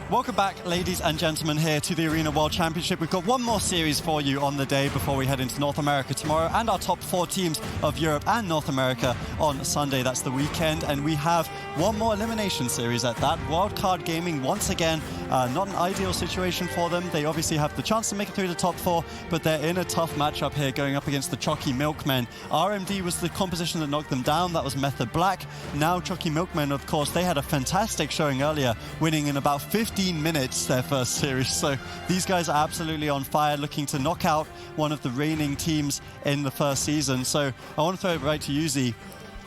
Welcome back, ladies and gentlemen, here to the Arena World Championship. We've got one more series for you on the day before we head into North America tomorrow, and our top 4 teams of Europe and North America on Sunday. That's the weekend, and we have one more elimination series at that. Wildcard Gaming, once again, not an ideal situation for them. They obviously have the chance to make it through the top 4, but they're in a tough matchup here going up against the Choccy Milkmen. RMD was the composition that knocked them down. That was Method Black. Now Choccy Milkmen, of course, they had a fantastic showing earlier, winning in about 15 minutes their first series. So these guys are absolutely on fire, looking to knock out one of the reigning teams in the first season. So I want to throw it right to you, Z.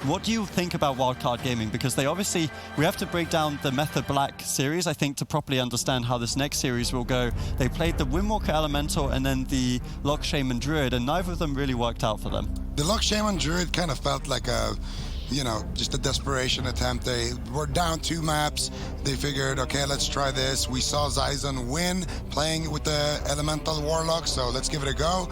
What do you think about Wildcard Gaming? Because they obviously, we have to break down the Method Black series, I think, to properly understand how this next series will go. They played the Windwalker Elemental and then the Lock Shaman Druid, and neither of them really worked out for them. The Lock Shaman Druid kind of felt like a, you know, just a desperation attempt. They were down 2 maps. They figured, okay, let's try this. We saw Zyzon win playing with the Elemental Warlock, so let's give it a go.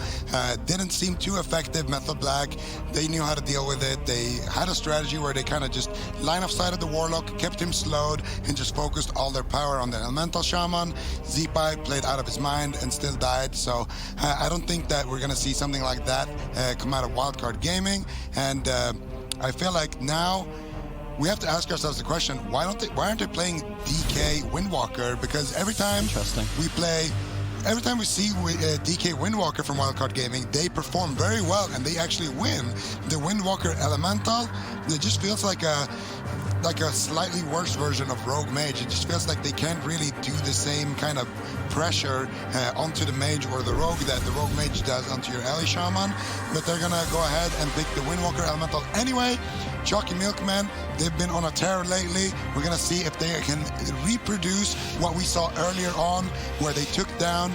Didn't seem too effective, Method Black. They knew how to deal with it. They had a strategy where they kind of just line of sighted the Warlock, kept him slowed, and just focused all their power on the Elemental Shaman. Zeepai played out of his mind and still died, so I don't think that we're gonna see something like that come out of Wildcard Gaming. And I feel like now we have to ask ourselves the question: why aren't they playing DK Windwalker? Because every time we see DK Windwalker from Wildcard Gaming, they perform very well and they actually win. The Windwalker Elemental, it just feels like a slightly worse version of Rogue Mage. It just feels like they can't really do the same kind of pressure onto the Mage or the Rogue that the Rogue Mage does onto your Ellie Shaman, but they're gonna go ahead and pick the Windwalker Elemental anyway. Choccy Milkmen, they've been on a tear lately. We're gonna see if they can reproduce what we saw earlier on, where they took down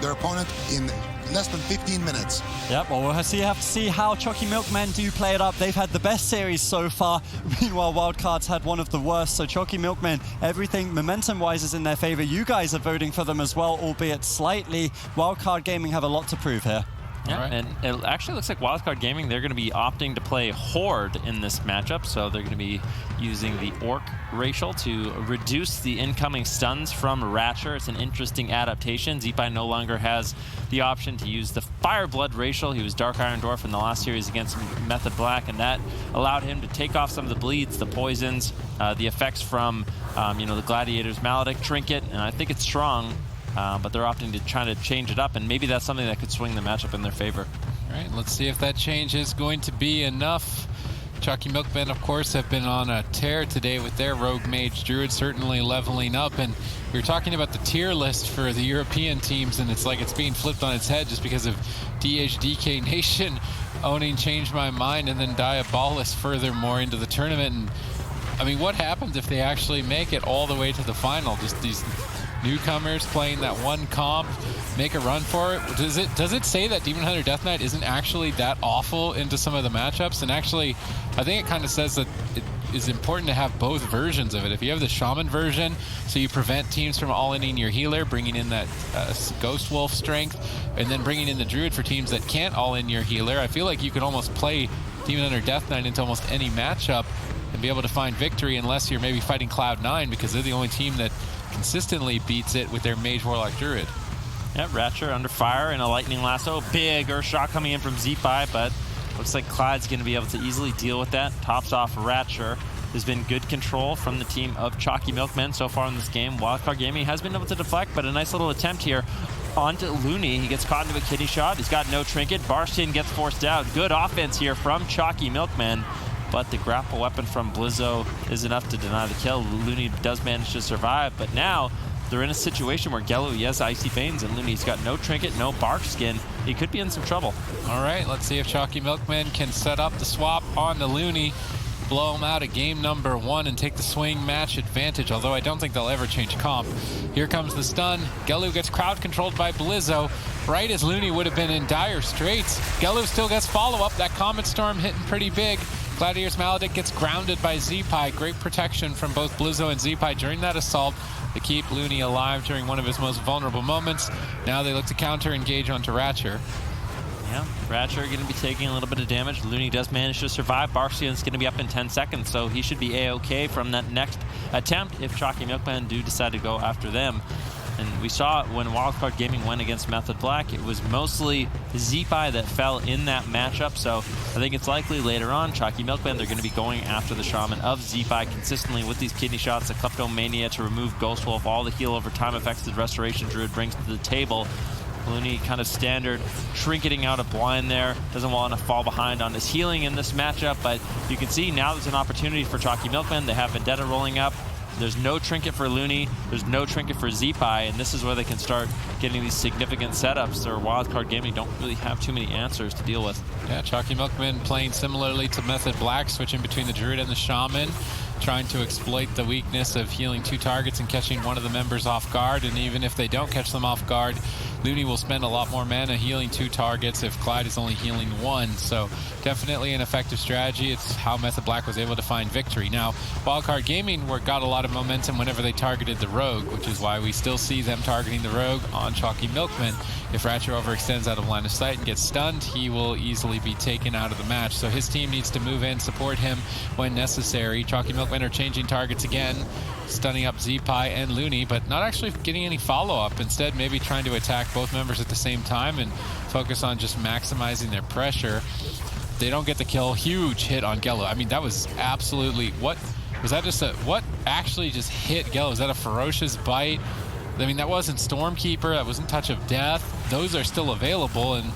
their opponent in less than 15 minutes. Yep, well, we'll have to see how Choccy Milkmen do play it up. They've had the best series so far. Meanwhile, Wildcard's had one of the worst. So Choccy Milkmen, everything momentum-wise is in their favor. You guys are voting for them as well, albeit slightly. Wildcard Gaming have a lot to prove here. Yeah, right. And it actually looks like Wildcard Gaming, they're going to be opting to play Horde in this matchup, so they're going to be using the Orc racial to reduce the incoming stuns from Ratcher. It's an interesting adaptation. Zeepai no longer has the option to use the Fireblood racial. He was Dark Iron Dwarf in the last series against Method Black, and that allowed him to take off some of the bleeds, the poisons, the effects from the Gladiator's Maledict trinket, and I think it's strong. But they're opting to try to change it up, and maybe that's something that could swing the matchup in their favor. All right, let's see if that change is going to be enough. Choccy Milkmen, of course, have been on a tear today with their Rogue Mage Druid, certainly leveling up. And we were talking about the tier list for the European teams, and it's like it's being flipped on its head just because of DHDK Nation owning Change My Mind and then Diabolus furthermore into the tournament. And I mean, what happens if they actually make it all the way to the final? Just these newcomers playing that one comp, make a run for it. Does it say that Demon Hunter Death Knight isn't actually that awful into some of the matchups? And actually, I think it kind of says that it is important to have both versions of it. If you have the Shaman version, so you prevent teams from all-inning your healer, bringing in that Ghost Wolf strength, and then bringing in the Druid for teams that can't all-in your healer, I feel like you could almost play Demon Hunter Death Knight into almost any matchup and be able to find victory, unless you're maybe fighting Cloud9, because they're the only team that consistently beats it with their Mage Warlock Druid. Yeah, Ratcher under fire in a Lightning Lasso. Big Earthshock coming in from Zeepai, but looks like Clyde's going to be able to easily deal with that. Tops off Ratcher. There's been good control from the team of Choccy Milkmen so far in this game. Wildcard Gaming has been able to deflect, but a nice little attempt here onto Looney. He gets caught into a kidney shot. He's got no trinket. Barstin gets forced out. Good offense here from Choccy Milkmen, but the grapple weapon from Blizzo is enough to deny the kill. Looney does manage to survive, but now they're in a situation where Gelu, he has Icy Veins, and Looney's got no trinket, no bark skin. He could be in some trouble. All right, let's see if Choccy Milkmen can set up the swap on the Looney, blow him out at game number 1 and take the swing match advantage, although I don't think they'll ever change comp. Here comes the stun. Gelu gets crowd controlled by Blizzo, right as Looney would have been in dire straits. Gelu still gets follow-up. That Comet Storm hitting pretty big. Gladiator's Maledict gets grounded by Zeepai. Great protection from both Blizzo and Zeepai during that assault to keep Looney alive during one of his most vulnerable moments. Now they look to counter-engage onto Ratcher. Yeah, Ratcher going to be taking a little bit of damage. Looney does manage to survive. Barksian's going to be up in 10 seconds, so he should be A-okay from that next attempt if Choccy Milkman do decide to go after them. And we saw when Wildcard Gaming went against Method Black, it was mostly Zeepai that fell in that matchup. So I think it's likely later on, Choccy Milkman, they're going to be going after the Shaman of Zeepai consistently with these kidney shots, the Kleptomania to remove Ghost Wolf, all the heal over time effects that Restoration Druid brings to the table. Looney kind of standard trinketing out a blind there. Doesn't want to fall behind on his healing in this matchup, but you can see now there's an opportunity for Choccy Milkman. They have Vendetta rolling up. There's no trinket for Looney. There's no trinket for Zeepai, and this is where they can start getting these significant setups. Their Wildcard Gaming don't really have too many answers to deal with. Yeah, Choccy Milkman playing similarly to Method Black, switching between the Druid and the Shaman, trying to exploit the weakness of healing 2 targets and catching one of the members off guard. And even if they don't catch them off guard, Looney will spend a lot more mana healing 2 targets if Clyde is only healing 1. So definitely an effective strategy. It's how Method Black was able to find victory. Now, Wildcard Gaming got a lot of momentum whenever they targeted the Rogue, which is why we still see them targeting the Rogue on Choccy Milkman. If Ratcher overextends out of line of sight and gets stunned, he will easily be taken out of the match. So his team needs to move in, support him when necessary. Choccy Milkman are changing targets again, stunning up Zeepai and Looney, but not actually getting any follow-up. Instead, maybe trying to attack both members at the same time and focus on just maximizing their pressure. They don't get the kill. Huge hit on Gello. I mean, that was absolutely... What was that? What actually just hit Gello? Was that a ferocious bite? I mean, that wasn't Stormkeeper. That wasn't Touch of Death. Those are still available, and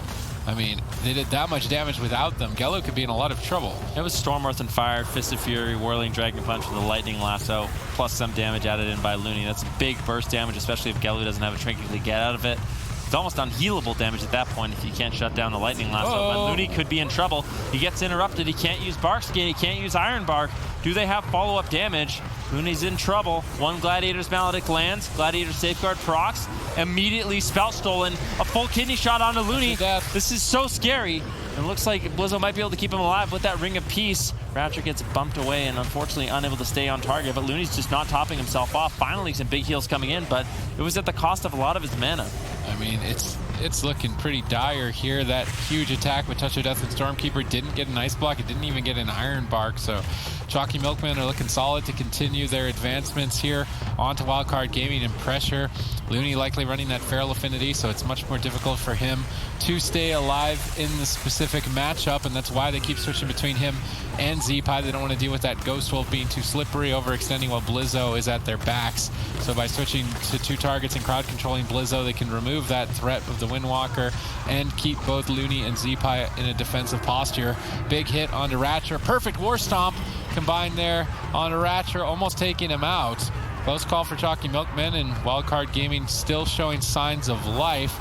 I mean, they did that much damage without them. Gello could be in a lot of trouble. It was Storm, Earth, and Fire, Fist of Fury, Whirling Dragon Punch with a Lightning Lasso, plus some damage added in by Looney. That's big burst damage, especially if Gello doesn't have a trinket to get out of it. It's almost unhealable damage at that point if you can't shut down the Lightning Lasso. But Looney could be in trouble. He gets interrupted. He can't use Bark Skin. He can't use Iron Bark. Do they have follow-up damage? Looney's in trouble. One Gladiator's Maledict lands. Gladiator Safeguard procs. Immediately Spell Stolen. A full kidney shot onto Looney. This is so scary. It looks like Blizzo might be able to keep him alive with that Ring of Peace. Ratcher gets bumped away and unfortunately unable to stay on target, but Looney's just not topping himself off. Finally, some big heals coming in, but it was at the cost of a lot of his mana. I mean, it's looking pretty dire here. That huge attack with Touch of Death and Stormkeeper didn't get an Ice Block. It didn't even get an Iron Bark, so Choccy Milkman are looking solid to continue their advancements here onto Wildcard Gaming and pressure. Looney likely running that Feral Affinity, so it's much more difficult for him to stay alive in the specific matchup, and that's why they keep switching between him and Zeepai. They don't want to deal with that Ghost Wolf being too slippery, overextending while Blizzo is at their backs. So by switching to 2 targets and crowd controlling Blizzo, they can remove that threat of the Windwalker and keep both Looney and Zeepai in a defensive posture. Big hit onto Ratcher. Perfect War Stomp combined there onto Ratcher, almost taking him out. Close call for Choccy Milkman, and Wildcard Gaming still showing signs of life.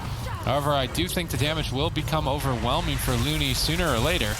However, I do think the damage will become overwhelming for Looney sooner or later.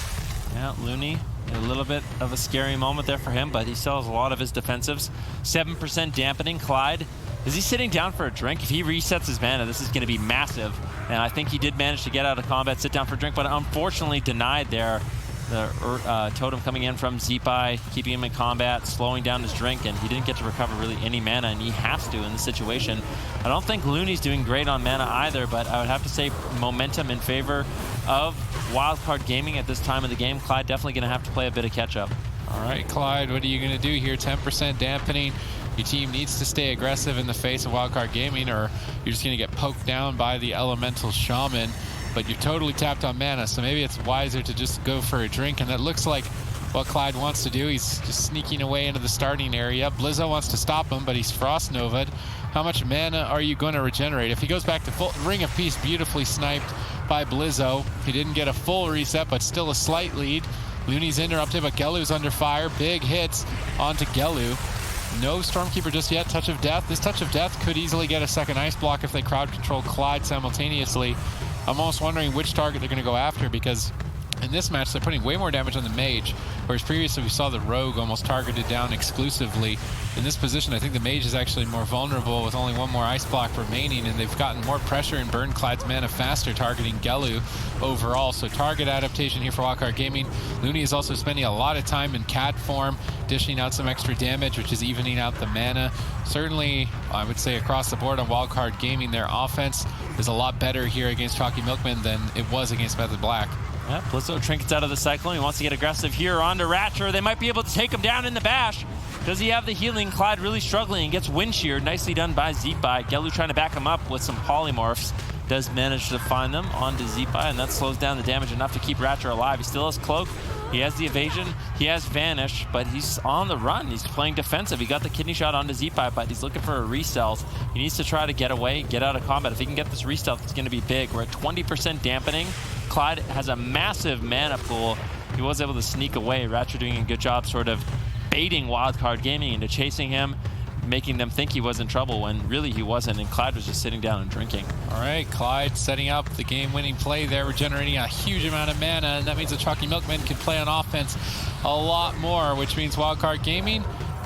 Yeah, Looney, a little bit of a scary moment there for him, but he still has a lot of his defensives. 7% dampening. Clyde, is he sitting down for a drink? If he resets his mana, this is going to be massive. And I think he did manage to get out of combat, sit down for a drink, but unfortunately denied there. The totem coming in from Zeepai, keeping him in combat, slowing down his drink, and he didn't get to recover really any mana, and he has to in this situation. I don't think Looney's doing great on mana either, but I would have to say momentum in favor of Wildcard Gaming at this time of the game. Clyde definitely going to have to play a bit of catch-up. All right, Clyde, what are you going to do here? 10% dampening. Your team needs to stay aggressive in the face of Wildcard Gaming, or you're just going to get poked down by the Elemental Shaman. But you're totally tapped on mana, so maybe it's wiser to just go for a drink, and that looks like what Clyde wants to do. He's just sneaking away into the starting area. Blizzo wants to stop him, but he's Frost Nova'd. How much mana are you going to regenerate? If he goes back to full Ring of Peace, beautifully sniped by Blizzo. He didn't get a full reset, but still a slight lead. Looney's interrupted, but Gellu's under fire. Big hits onto Gellu. No Stormkeeper just yet. Touch of Death. This Touch of Death could easily get a second Ice Block if they crowd control Clyde simultaneously. I'm almost wondering which target they're going to go after, because In this match, they're putting way more damage on the mage, whereas previously we saw the rogue almost targeted down exclusively. In this position, I think the mage is actually more vulnerable with only one more ice block remaining, and they've gotten more pressure and burned Clyde's mana faster, targeting Gelu overall. So target adaptation here for Wildcard Gaming. Looney is also spending a lot of time in cat form, dishing out some extra damage, which is evening out the mana. Certainly, I would say across the board on Wildcard Gaming, their offense is a lot better here against Choccy Milkman than it was against Method Black. Yeah, Blizzo trinkets out of the cyclone. He wants to get aggressive here onto Ratcher. They might be able to take him down in the bash. Does he have the healing? Clyde really struggling and gets wind sheared. Nicely done by Zeepai. Gelu trying to back him up with some polymorphs. Does manage to find them onto Zeepai, and that slows down the damage enough to keep Ratcher alive. He still has Cloak. He has the evasion. He has Vanish, but he's on the run. He's playing defensive. He got the kidney shot onto Zeepai, but he's looking for a re-stealth. He needs to try to get away, get out of combat. If he can get this re-stealth, it's going to be big. We're at 20% dampening. Clyde has a massive mana pool. He was able to sneak away. Ratcher doing a good job sort of baiting Wildcard Gaming into chasing him, making them think he was in trouble when really he wasn't, and Clyde was just sitting down and drinking. All right, Clyde setting up the game-winning play there, regenerating a huge amount of mana, and that means the Choccy Milkman can play on offense a lot more, which means Wildcard Gaming,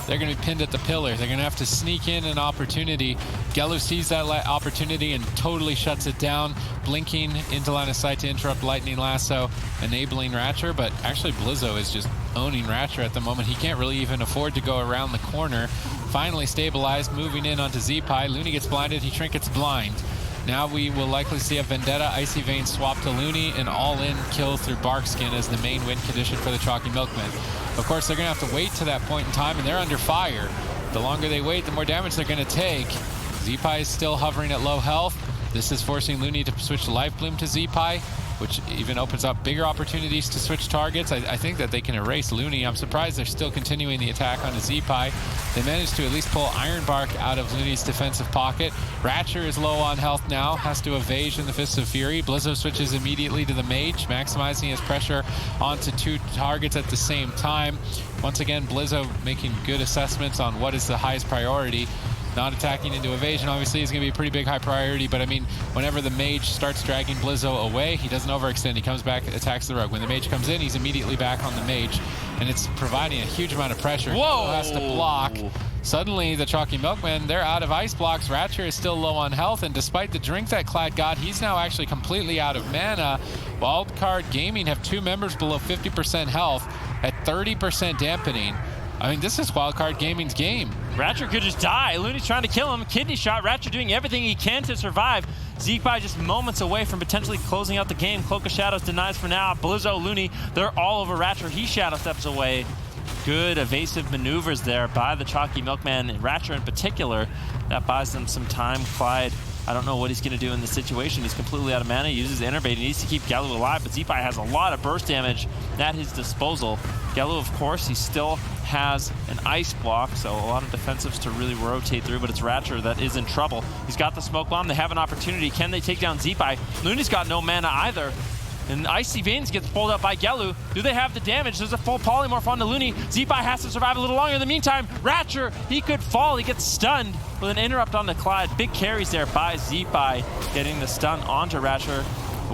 they're going to be pinned at the pillar. They're going to have to sneak in an opportunity. Gelu sees that opportunity and totally shuts it down, blinking into line of sight to interrupt Lightning Lasso, enabling Ratcher, but actually Blizzo is just owning Ratcher at the moment. He can't really even afford to go around the corner. Finally stabilized, moving in onto Zeepai. Looney gets blinded, he trinkets blind. Now we will likely see a Vendetta Icy Vein swap to Looney, and all-in kill through Barkskin as the main win condition for the Choccy Milkmen. Of course, they're going to have to wait to that point in time, and they're under fire. The longer they wait, the more damage they're going to take. Zeepai is still hovering at low health. This is forcing Looney to switch Life Bloom to Zeepai, which even opens up bigger opportunities to switch targets. I think that they can erase Looney. I'm surprised they're still continuing the attack onto Zeepai. They managed to at least pull Iron Bark out of Looney's defensive pocket. Ratcher is low on health now, has to evasion the Fists of Fury. Blizzo switches immediately to the Mage, maximizing his pressure onto two targets at the same time. Once again, Blizzo making good assessments on what is the highest priority. Not attacking into evasion, obviously, is going to be a pretty big high priority, but I mean, whenever the mage starts dragging Blizzo away, he doesn't overextend. He comes back, attacks the rogue. When the mage comes in, he's immediately back on the mage, and it's providing a huge amount of pressure. Whoa! Has to block. Suddenly, the Choccy Milkmen, they're out of ice blocks. Ratcher is still low on health, and despite the drink that Clyde got, he's now actually completely out of mana. Wildcard Gaming have two members below 50% health at 30% dampening. I mean, this is Wildcard Gaming's game. Ratcher could just die. Looney's trying to kill him. Kidney shot. Ratcher doing everything he can to survive. Zeepai just moments away from potentially closing out the game. Cloak of Shadows denies for now. Blizzo, Looney, they're all over Ratcher. He shadow steps away. Good evasive maneuvers there by the Choccy Milkman, and Ratcher in particular. That buys them some time. Clyde, I don't know what he's going to do in this situation. He's completely out of mana. He uses Innervate. He needs to keep Gelu alive, but Zeepai has a lot of burst damage at his disposal. Gelu, of course, he still has an ice block, so a lot of defensives to really rotate through, but it's Ratcher that is in trouble. He's got the smoke bomb. They have an opportunity. Can they take down Zeepai? Looney's got no mana either. And Icy Veins gets pulled up by Gelu. Do they have the damage? There's a full polymorph onto Looney. Zeepai has to survive a little longer. In the meantime, Ratcher, he could fall. He gets stunned with an interrupt onto Clyde. Big carries there by Zeepai, getting the stun onto Ratcher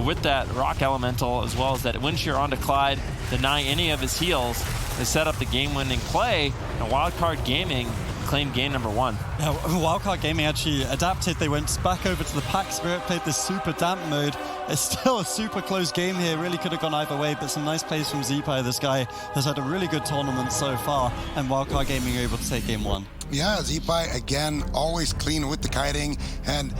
with that Rock Elemental, as well as that wind shear onto Clyde, deny any of his heals. They set up the game-winning play, and Wildcard Gaming claimed game number one. Yeah, Wildcard Gaming actually adapted. They went back over to the Pack Spirit, played this super damp mode. It's still a super close game here. Really could have gone either way, but some nice plays from Zeepai. This guy has had a really good tournament so far, and Wildcard Gaming are able to take game one. Yeah, Zeepai, again, always clean with the kiting, and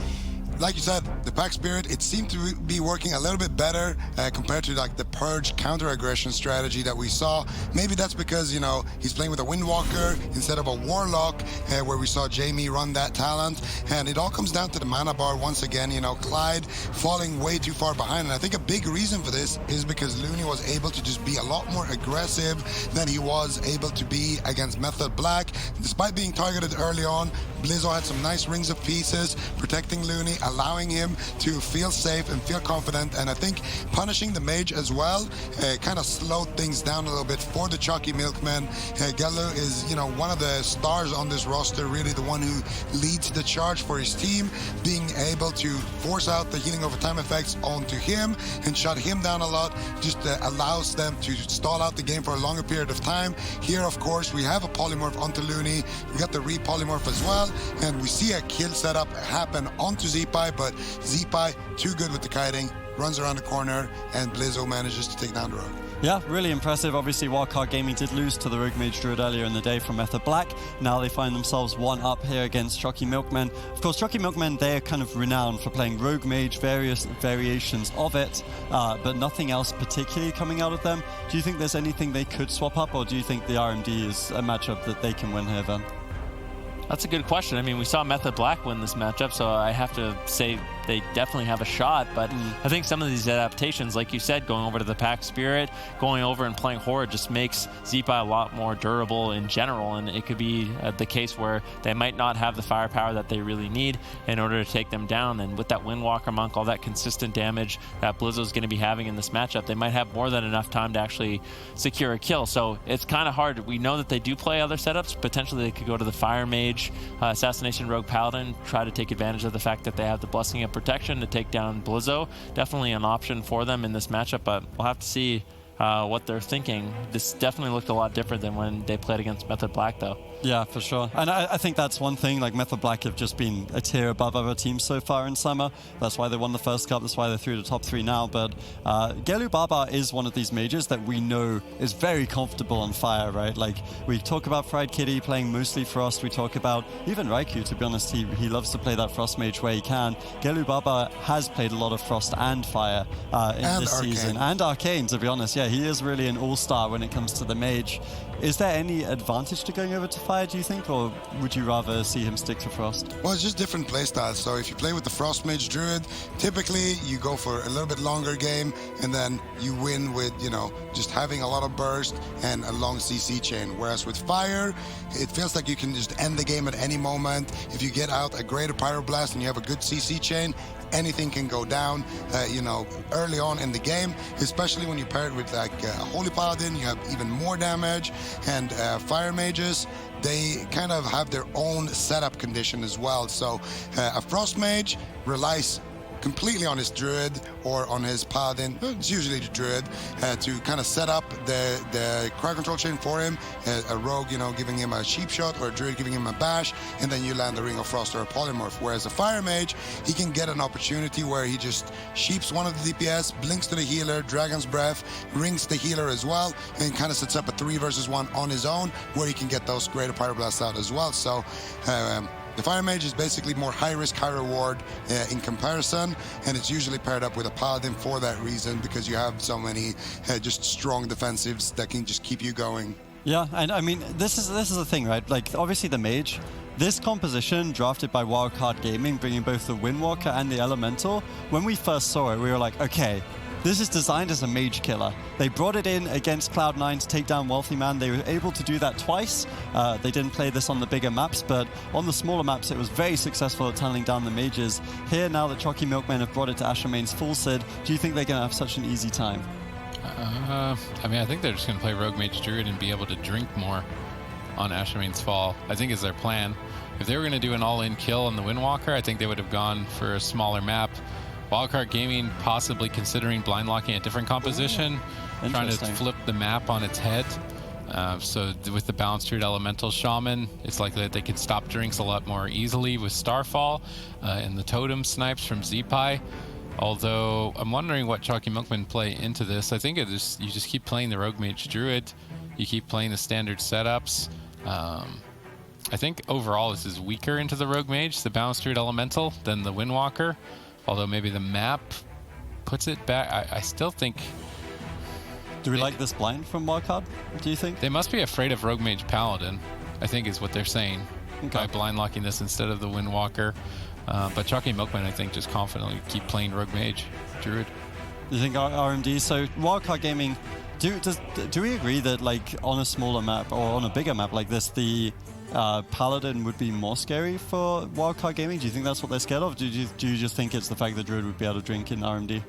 like you said, the Pack Spirit, it seemed to be working a little bit better compared to like the Purge counter-aggression strategy that we saw. Maybe that's because, you know, he's playing with a Windwalker instead of a Warlock, where we saw Jamie run that talent. And it all comes down to the mana bar once again. You know, Clyde falling way too far behind. And I think a big reason for this is because Looney was able to just be a lot more aggressive than he was able to be against Method Black. Despite being targeted early on, Blizzo had some nice rings of pieces, protecting Looney, allowing him to feel safe and feel confident. And I think punishing the mage as well kind of slowed things down a little bit for the Choccy Milkman. Gelu is, one of the stars on this roster, really the one who leads the charge for his team, being able to force out the healing over time effects onto him and shut him down a lot, just allows them to stall out the game for a longer period of time. Here, of course, we have a polymorph onto Looney. We got the re-polymorph as well, and we see a kill setup happen onto Zeepai, but Zeepai, too good with the kiting, runs around the corner, and Blizzo manages to take down the rogue. Yeah, really impressive. Obviously, Wildcard Gaming did lose to the Rogue Mage Druid earlier in the day from Method Black. Now they find themselves one up here against Choccy Milkmen. Of course, Choccy Milkmen, they're kind of renowned for playing Rogue Mage, various variations of it, but nothing else particularly coming out of them. Do you think there's anything they could swap up, or do you think the RMD is a matchup that they can win here then? That's a good question. I mean, we saw Method Black win this matchup, so I have to say they definitely have a shot, but I think some of these adaptations, like you said, going over to the Pack Spirit, going over and playing Horde just makes Zeepai a lot more durable in general, and it could be the case where they might not have the firepower that they really need in order to take them down, and with that Windwalker Monk, all that consistent damage that Blizzo's going to be having in this matchup, they might have more than enough time to actually secure a kill, so it's kind of hard. We know that they do play other setups. Potentially they could go to the Fire Mage, Assassination Rogue Paladin, try to take advantage of the fact that they have the Blessing of Protection to take down Blizzo. Definitely an option for them in this matchup, but we'll have to see what they're thinking. This definitely looked a lot different than when they played against Method Black, though. Yeah, for sure. And I think that's one thing, like Method Black have just been a tier above other teams so far in summer. That's why they won the first cup. That's why they're through the top 3 now. But Gelu Baba is one of these mages that we know is very comfortable on fire, right? Like, we talk about Fried Kitty playing mostly Frost. We talk about even Raikou, to be honest. He loves to play that Frost mage where he can. Gelu Baba has played a lot of Frost and Fire in this season. And Arcane, to be honest. Yeah, he is really an all-star when it comes to the mage. Is there any advantage to going over to Fire, do you think, or would you rather see him stick to Frost? Well, it's just different playstyles. So if you play with the Frost Mage Druid, typically you go for a little bit longer game, and then you win with, just having a lot of burst and a long CC chain. Whereas with Fire, it feels like you can just end the game at any moment. If you get out a greater Pyroblast and you have a good CC chain, anything can go down, early on in the game, especially when you pair it with like a Holy Paladin. You have even more damage, and Fire Mages, they kind of have their own setup condition as well. So a Frost Mage relies completely on his Druid or on his Paladin, it's usually the Druid, to kind of set up the crowd control chain for him, a Rogue, giving him a Sheep Shot, or a Druid giving him a Bash, and then you land a Ring of Frost or a Polymorph. Whereas a Fire Mage, he can get an opportunity where he just Sheeps one of the DPS, blinks to the healer, Dragon's Breath, rings the healer as well, and kind of sets up a 3 versus 1 on his own, where he can get those greater Pyroblasts out as well. So the Fire Mage is basically more high risk, high reward in comparison, and it's usually paired up with a Paladin for that reason, because you have so many just strong defensives that can just keep you going. Yeah, and I mean, this is the thing, right? Like, obviously the Mage, this composition drafted by Wildcard Gaming, bringing both the Windwalker and the Elemental, when we first saw it, we were like, okay, this is designed as a mage killer. They brought it in against Cloud9 to take down Wealthy Man. They were able to do that twice. They didn't play this on the bigger maps, but on the smaller maps, it was very successful at tunneling down the mages. Here, now that Choccy Milkmen have brought it to Ashermane's full Sid, do you think they're going to have such an easy time? I think they're just going to play Rogue Mage Druid and be able to drink more on Ashermane's fall, I think is their plan. If they were going to do an all-in kill on the Windwalker, I think they would have gone for a smaller map. Wildcard Gaming possibly considering blind locking a different composition, trying to flip the map on its head. So with the balanced Druid Elemental Shaman, it's likely that they could stop drinks a lot more easily with Starfall and the Totem snipes from Zeepai. Although I'm wondering what Choccy Milkmen play into this. I think you just keep playing the Rogue Mage Druid, you keep playing the standard setups. I think overall this is weaker into the Rogue Mage, the balanced Druid Elemental, than the Windwalker. Although maybe the map puts it back. I still think... Do we like this blind from Wildcard, do you think? They must be afraid of Rogue Mage Paladin, I think is what they're saying, by blind locking this instead of the Windwalker. But Choccy Milkmen, I think, just confidently keep playing Rogue Mage Druid. You think RMD? So Wildcard Gaming, do we agree that, like, on a smaller map or on a bigger map like this, the Paladin would be more scary for Wildcard Gaming? Do you think that's what they're scared of? Do you just think it's the fact that Druid would be able to drink in RMD?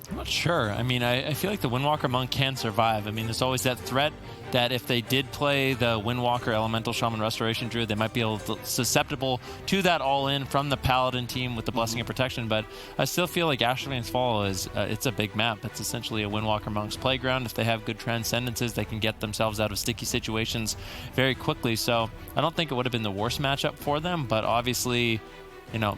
I'm not sure. I mean, I feel like the Windwalker Monk can survive. I mean, there's always that threat that if they did play the Windwalker Elemental Shaman Restoration Druid, they might be able to susceptible to that all-in from the Paladin team with the Blessing of Protection. But I still feel like Ashwayne's Fall is it's a big map. It's essentially a Windwalker Monk's playground. If they have good transcendences, they can get themselves out of sticky situations very quickly. So I don't think it would have been the worst matchup for them, but obviously, you know,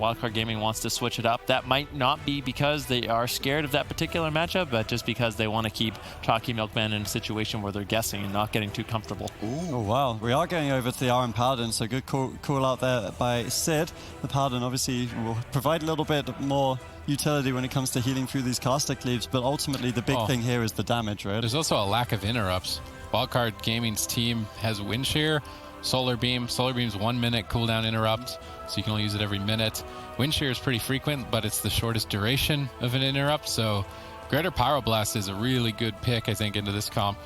Wildcard Gaming wants to switch it up. That might not be because they are scared of that particular matchup, but just because they want to keep Choccy Milkman in a situation where they're guessing and not getting too comfortable. Oh, wow. We are going over to the RM Paladin, so good call out there by Sid. The Paladin obviously will provide a little bit more utility when it comes to healing through these caster cleaves, but ultimately the big thing here is the damage, right? There's also a lack of interrupts. Wildcard Gaming's team has Wind Shear, Solar Beam. Solar Beam's 1 minute cooldown interrupt, so you can only use it every minute. Wind Shear is pretty frequent, but it's the shortest duration of an interrupt, so Greater Pyroblast is a really good pick, I think, into this comp.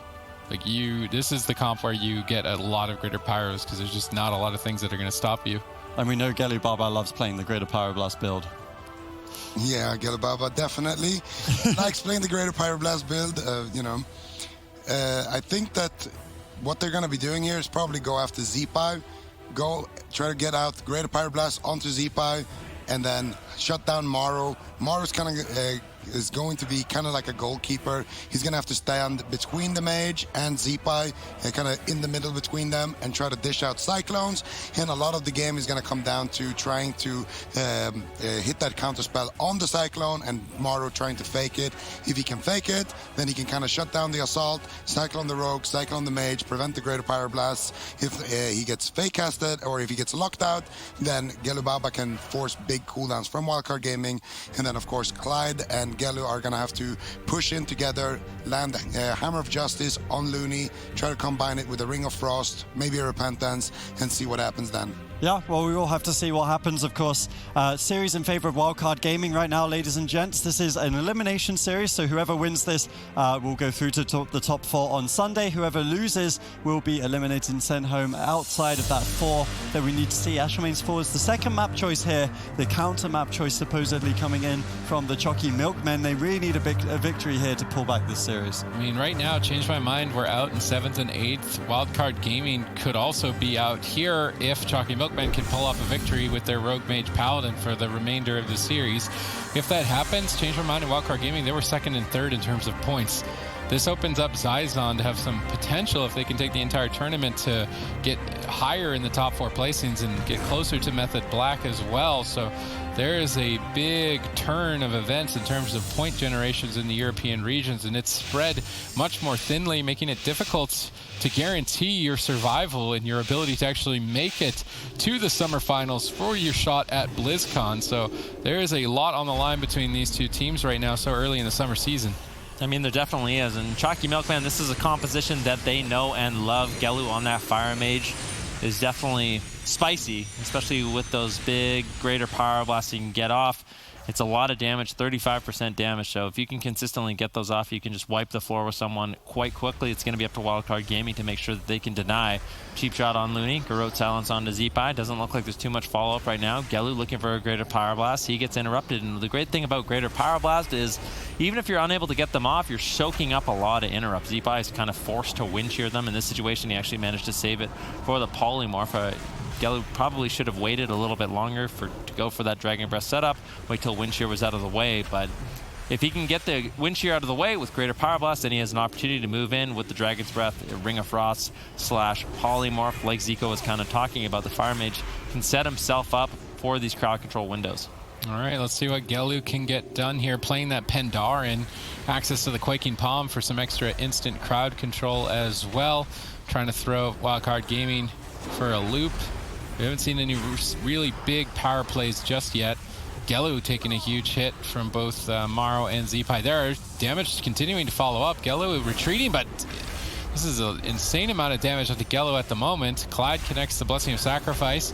Like, this is the comp where you get a lot of Greater Pyros, because there's just not a lot of things that are going to stop you. And we know Gelu Baba loves playing the Greater Pyroblast build. Yeah, Gelu Baba definitely likes playing the Greater Pyroblast build. I think that what they're going to be doing here is probably go after Z-Pi, try to get out Greater Pyroblast onto Z-Pi, and then shut down Maro. Maro's kind of is going to be kind of like a goalkeeper. He's going to have to stand between the mage and Z-Pi, kind of in the middle between them, and try to dish out cyclones. And a lot of the game is going to come down to trying to hit that counter spell on the cyclone, and Maro trying to fake it. If he can fake it, then he can kind of shut down the assault, cyclone the rogue, cyclone the mage, prevent the Greater Pyroblasts. If he gets fake casted, or if he gets locked out, then Gelu Baba can force big cooldowns from Wildcard Gaming. And then of course Clyde and Gelu are going to have to push in together, land Hammer of Justice on Looney, try to combine it with a Ring of Frost, maybe a Repentance, and see what happens then. Yeah, well, we will have to see what happens, of course. Series in favor of Wildcard Gaming right now, ladies and gents. This is an elimination series, so whoever wins this will go through to the top 4 on Sunday. Whoever loses will be eliminated and sent home outside of that 4 that we need to see. Ashwayne's Fall is the second map choice here. The counter map choice supposedly coming in from the Choccy Milkmen. They really need a victory here to pull back this series. I mean, right now, change my mind, we're out in 7th and 8th. Wildcard Gaming could also be out here if Choccy Milkmen can pull off a victory with their Rogue Mage Paladin for the remainder of the series. If that happens, change my mind in Wildcard Gaming, they were 2nd and 3rd in terms of points. This opens up Xyzon to have some potential if they can take the entire tournament to get higher in the top 4 placings and get closer to Method Black as well. So there is a big turn of events in terms of point generations in the European regions, and it's spread much more thinly, making it difficult to guarantee your survival and your ability to actually make it to the summer finals for your shot at BlizzCon. So there is a lot on the line between these two teams right now so early in the summer season. I mean, there definitely is. And Choccy Milkman, this is a composition that they know and love. Gelu on that Fire Mage is definitely spicy, especially with those big Greater Pyroblasts you can get off. It's a lot of damage, 35% damage, so if you can consistently get those off, you can just wipe the floor with someone quite quickly. It's going to be up to Wildcard Gaming to make sure that they can deny. Cheap shot on Looney, Garrote Silence onto Z-Pi. Doesn't look like there's too much follow-up right now. Gelu looking for a Greater Pyroblast. He gets interrupted, and the great thing about Greater Pyroblast is even if you're unable to get them off, you're soaking up a lot of interrupts. Z-Pi is kind of forced to wind shear them. In this situation, he actually managed to save it for the Polymorph. Gelu probably should have waited a little bit longer to go for that Dragon Breath setup, wait till Wind Shear was out of the way, but if he can get the Wind Shear out of the way with Greater Pyroblast, then he has an opportunity to move in with the Dragon's Breath, Ring of Frost / Polymorph, like Zico was kind of talking about. The Fire Mage can set himself up for these crowd control windows. All right, let's see what Gelu can get done here, playing that Pandaren, access to the Quaking Palm for some extra instant crowd control as well, trying to throw Wildcard Gaming for a loop. We haven't seen any really big power plays just yet. Gelu taking a huge hit from both Maro and Z-Pi there. Damage continuing to follow up. Gelu retreating, but this is an insane amount of damage to Gelu at the moment. Clyde connects the Blessing of Sacrifice.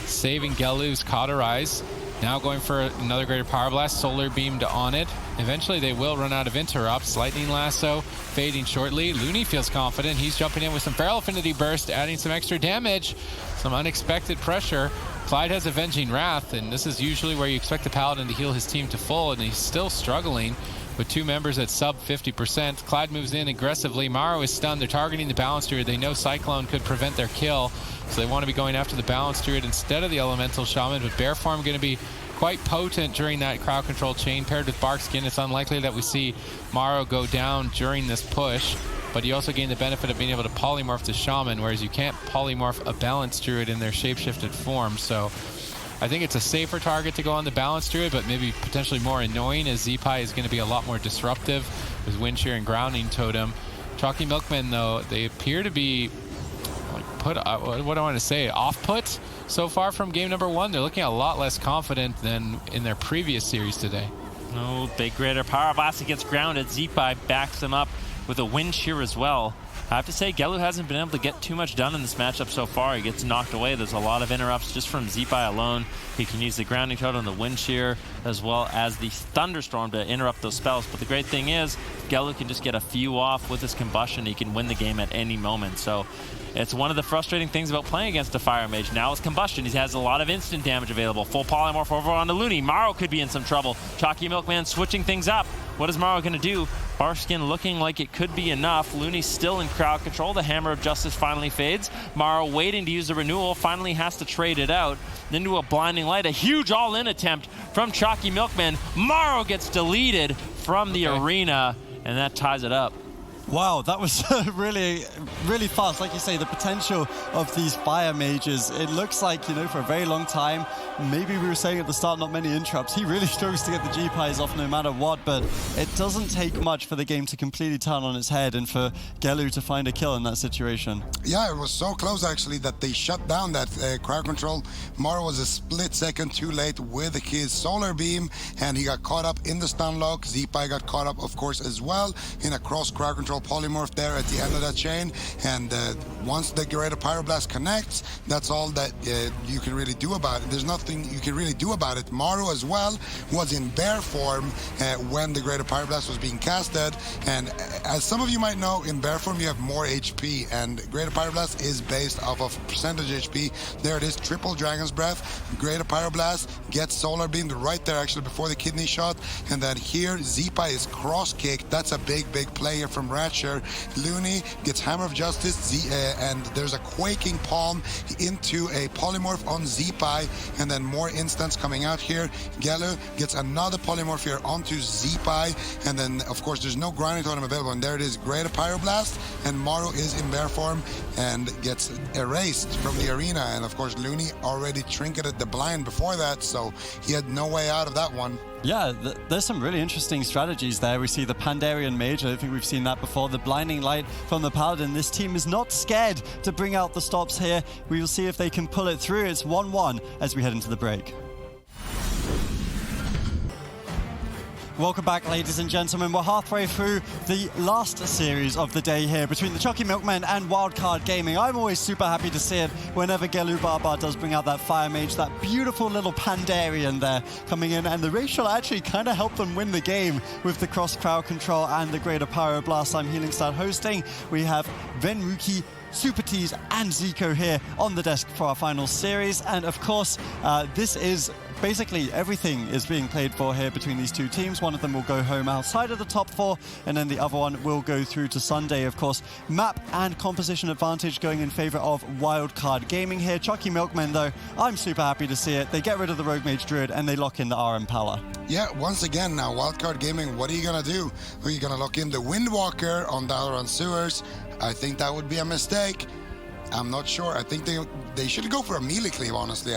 saving Gelu's Cauterize. Now going for another Greater Power Blast, Solar Beam on it. Eventually they will run out of interrupts. Lightning Lasso fading shortly. Looney feels confident. He's jumping in with some Feral Affinity Burst, adding some extra damage, some unexpected pressure. Clyde has Avenging Wrath, and this is usually where you expect the Paladin to heal his team to full, and he's still struggling with 2 members at sub 50%. Clyde moves in aggressively. Maro is stunned. They're targeting the Balance Druid. They know Cyclone could prevent their kill, so they want to be going after the Balance Druid instead of the Elemental Shaman, but Bear Form going to be quite potent during that crowd control chain. Paired with Bark Skin, it's unlikely that we see Maro go down during this push, but you also gain the benefit of being able to polymorph the Shaman, whereas you can't polymorph a Balance Druid in their shapeshifted form. So I think it's a safer target to go on the Balance Druid, but maybe potentially more annoying, as Zeepai is going to be a lot more disruptive with Wind Shear and Grounding Totem. Chalky Milkmen, though, they appear to be what do I want to say, off-put so far from game number 1. They're looking a lot less confident than in their previous series today. No big Greater Power Blast against grounded. Zeepai backs them up with a Wind Shear as well. I have to say, Gelu hasn't been able to get too much done in this matchup so far. He gets knocked away. There's a lot of interrupts just from Zeepai alone. He can use the Grounding Totem, the Wind Shear, as well as the Thunderstorm to interrupt those spells. But the great thing is, Gelu can just get a few off with his Combustion. He can win the game at any moment. So it's one of the frustrating things about playing against a Fire Mage. Now with Combustion, he has a lot of instant damage available. Full Polymorph over on the Looney. Maro could be in some trouble. Chalky Milkman switching things up. What is Maro going to do? Barskin looking like it could be enough. Looney's still in crowd control. The Hammer of Justice finally fades. Maro waiting to use the renewal, finally has to trade it out. Then to a Blinding Light, a huge all-in attempt from Chalky Milkman. Maro gets deleted from the arena, and that ties it up. Wow, that was really, really fast. Like you say, the potential of these Fire Mages, it looks like, you know, for a very long time, maybe we were saying at the start, not many interrupts. He really struggles to get the G-Pies off no matter what, but it doesn't take much for the game to completely turn on its head and for Gelu to find a kill in that situation. Yeah, it was so close, actually, that they shut down that crowd control. Maro was a split second too late with his Solar Beam, and he got caught up in the stun lock. Zeepai got caught up, of course, as well, in a cross crowd control polymorph there at the end of that chain. And once the Greater Pyroblast connects, that's all that you can really do about it. There's nothing you can really do about it. Maro as well was in bear form when the Greater Pyroblast was being casted, and as some of you might know, in bear form you have more HP, and Greater Pyroblast is based off of percentage HP. There it is, triple Dragon's Breath. Greater Pyroblast gets Solar Beamed right there, actually, before the kidney shot, and then here Zeepai is cross-kicked. That's a big play here from Ratcher. Looney gets Hammer of Justice, and there's a Quaking Palm into a polymorph on Zeepai, and then more instants coming out here. Gelu gets another polymorph here onto Zeepai, and then of course there's no Grinding Totem available, and there it is, Greater Pyroblast, and Maro is in bear form and gets erased from the arena. And of course Looney already trinketed the blind before that, so he had no way out of that one. Yeah, there's some really interesting strategies there. We see the Pandarian Mage. I don't think we've seen that before. The Blinding Light from the Paladin. This team is not scared to bring out the stops here. We will see if they can pull it through. It's 1-1 as we head into the break. Welcome back, ladies and gentlemen. We're halfway through the last series of the day here between the Chalky Milkmen and Wildcard Gaming. I'm always super happy to see it whenever Gelu Barbar does bring out that Fire Mage, that beautiful little Pandarian there coming in, and the racial actually kind of helped them win the game with the cross crowd control and the Greater Pyroblast. I'm Healing Start hosting. We have Venruki, Super Tease and Zico here on the desk for our final series, and of course this is basically everything is being played for here between these two teams. One of them will go home outside of the top 4, and then the other one will go through to Sunday. Of course, map and composition advantage going in favor of Wildcard Gaming here. Chalky Milkmen, though, I'm super happy to see it. They get rid of the Rogue Mage Druid and they lock in the RM Pala. Yeah, once again now, Wildcard Gaming, what are you gonna do? Are you gonna lock in the Windwalker on Dalaran Sewers? I think that would be a mistake. I'm not sure. I think they should go for a melee cleave, honestly.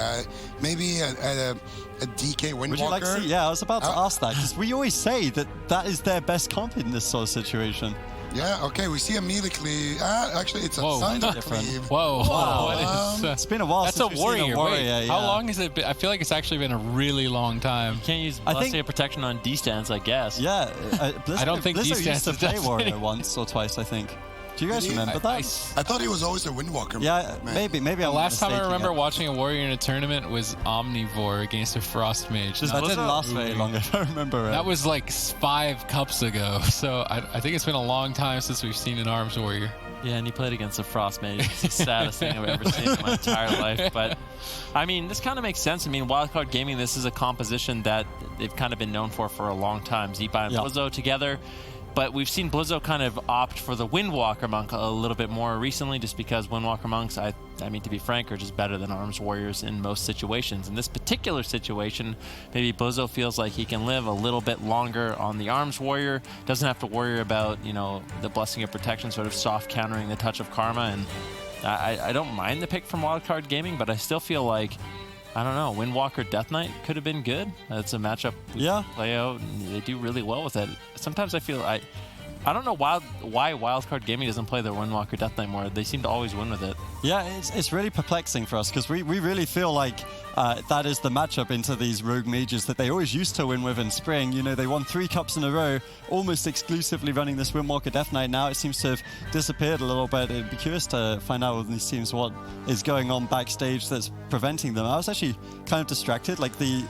Maybe a DK Windwalker. Would you like to see? Yeah, I was about to ask that, because we always say that is their best comp in this sort of situation. Yeah, okay, we see a melee cleave. Actually, it's a Thunder Cleave. Whoa. It's been a while that's since a warrior. Yeah. How long has it been? I feel like it's actually been a really long time. You can't use Blessed Protection on D-stands, I guess. Yeah, I don't think Blizzard D-stands used to play does warrior once or twice, I think. Do you guys remember that? I thought he was always a Windwalker. Yeah, maybe. The last time I remember it. watching a Warrior in a tournament was Omnivore against a Frost Mage. That didn't last very long, if I remember. That was like 5 cups ago. So I think it's been a long time since we've seen an Arms Warrior. Yeah, and he played against a Frost Mage. It's the saddest thing I've ever seen in my entire life. But, I mean, this kind of makes sense. I mean, Wildcard Gaming, this is a composition that they've kind of been known for a long time. Zeepai and Blizzo together. But we've seen Blizzo kind of opt for the Windwalker Monk a little bit more recently, just because Windwalker Monks, I mean, to be frank, are just better than Arms Warriors in most situations. In this particular situation, maybe Blizzo feels like he can live a little bit longer on the Arms Warrior, doesn't have to worry about, you know, the Blessing of Protection sort of soft countering the Touch of Karma. And I don't mind the pick from Wildcard Gaming, but I still feel like, I don't know, Windwalker Death Knight could have been good. It's a matchup we play out, and they do really well with it. Sometimes I feel I don't know why Wildcard Gaming doesn't play their Windwalker Death Knight more. They seem to always win with it. Yeah, it's really perplexing for us because we really feel like that is the matchup into these rogue mages that they always used to win with in spring. You know, they won 3 cups in a row, almost exclusively running this Windwalker Death Knight. Now it seems to have disappeared a little bit. I'd be curious to find out with these teams what is going on backstage that's preventing them. I was actually kind of distracted. Like the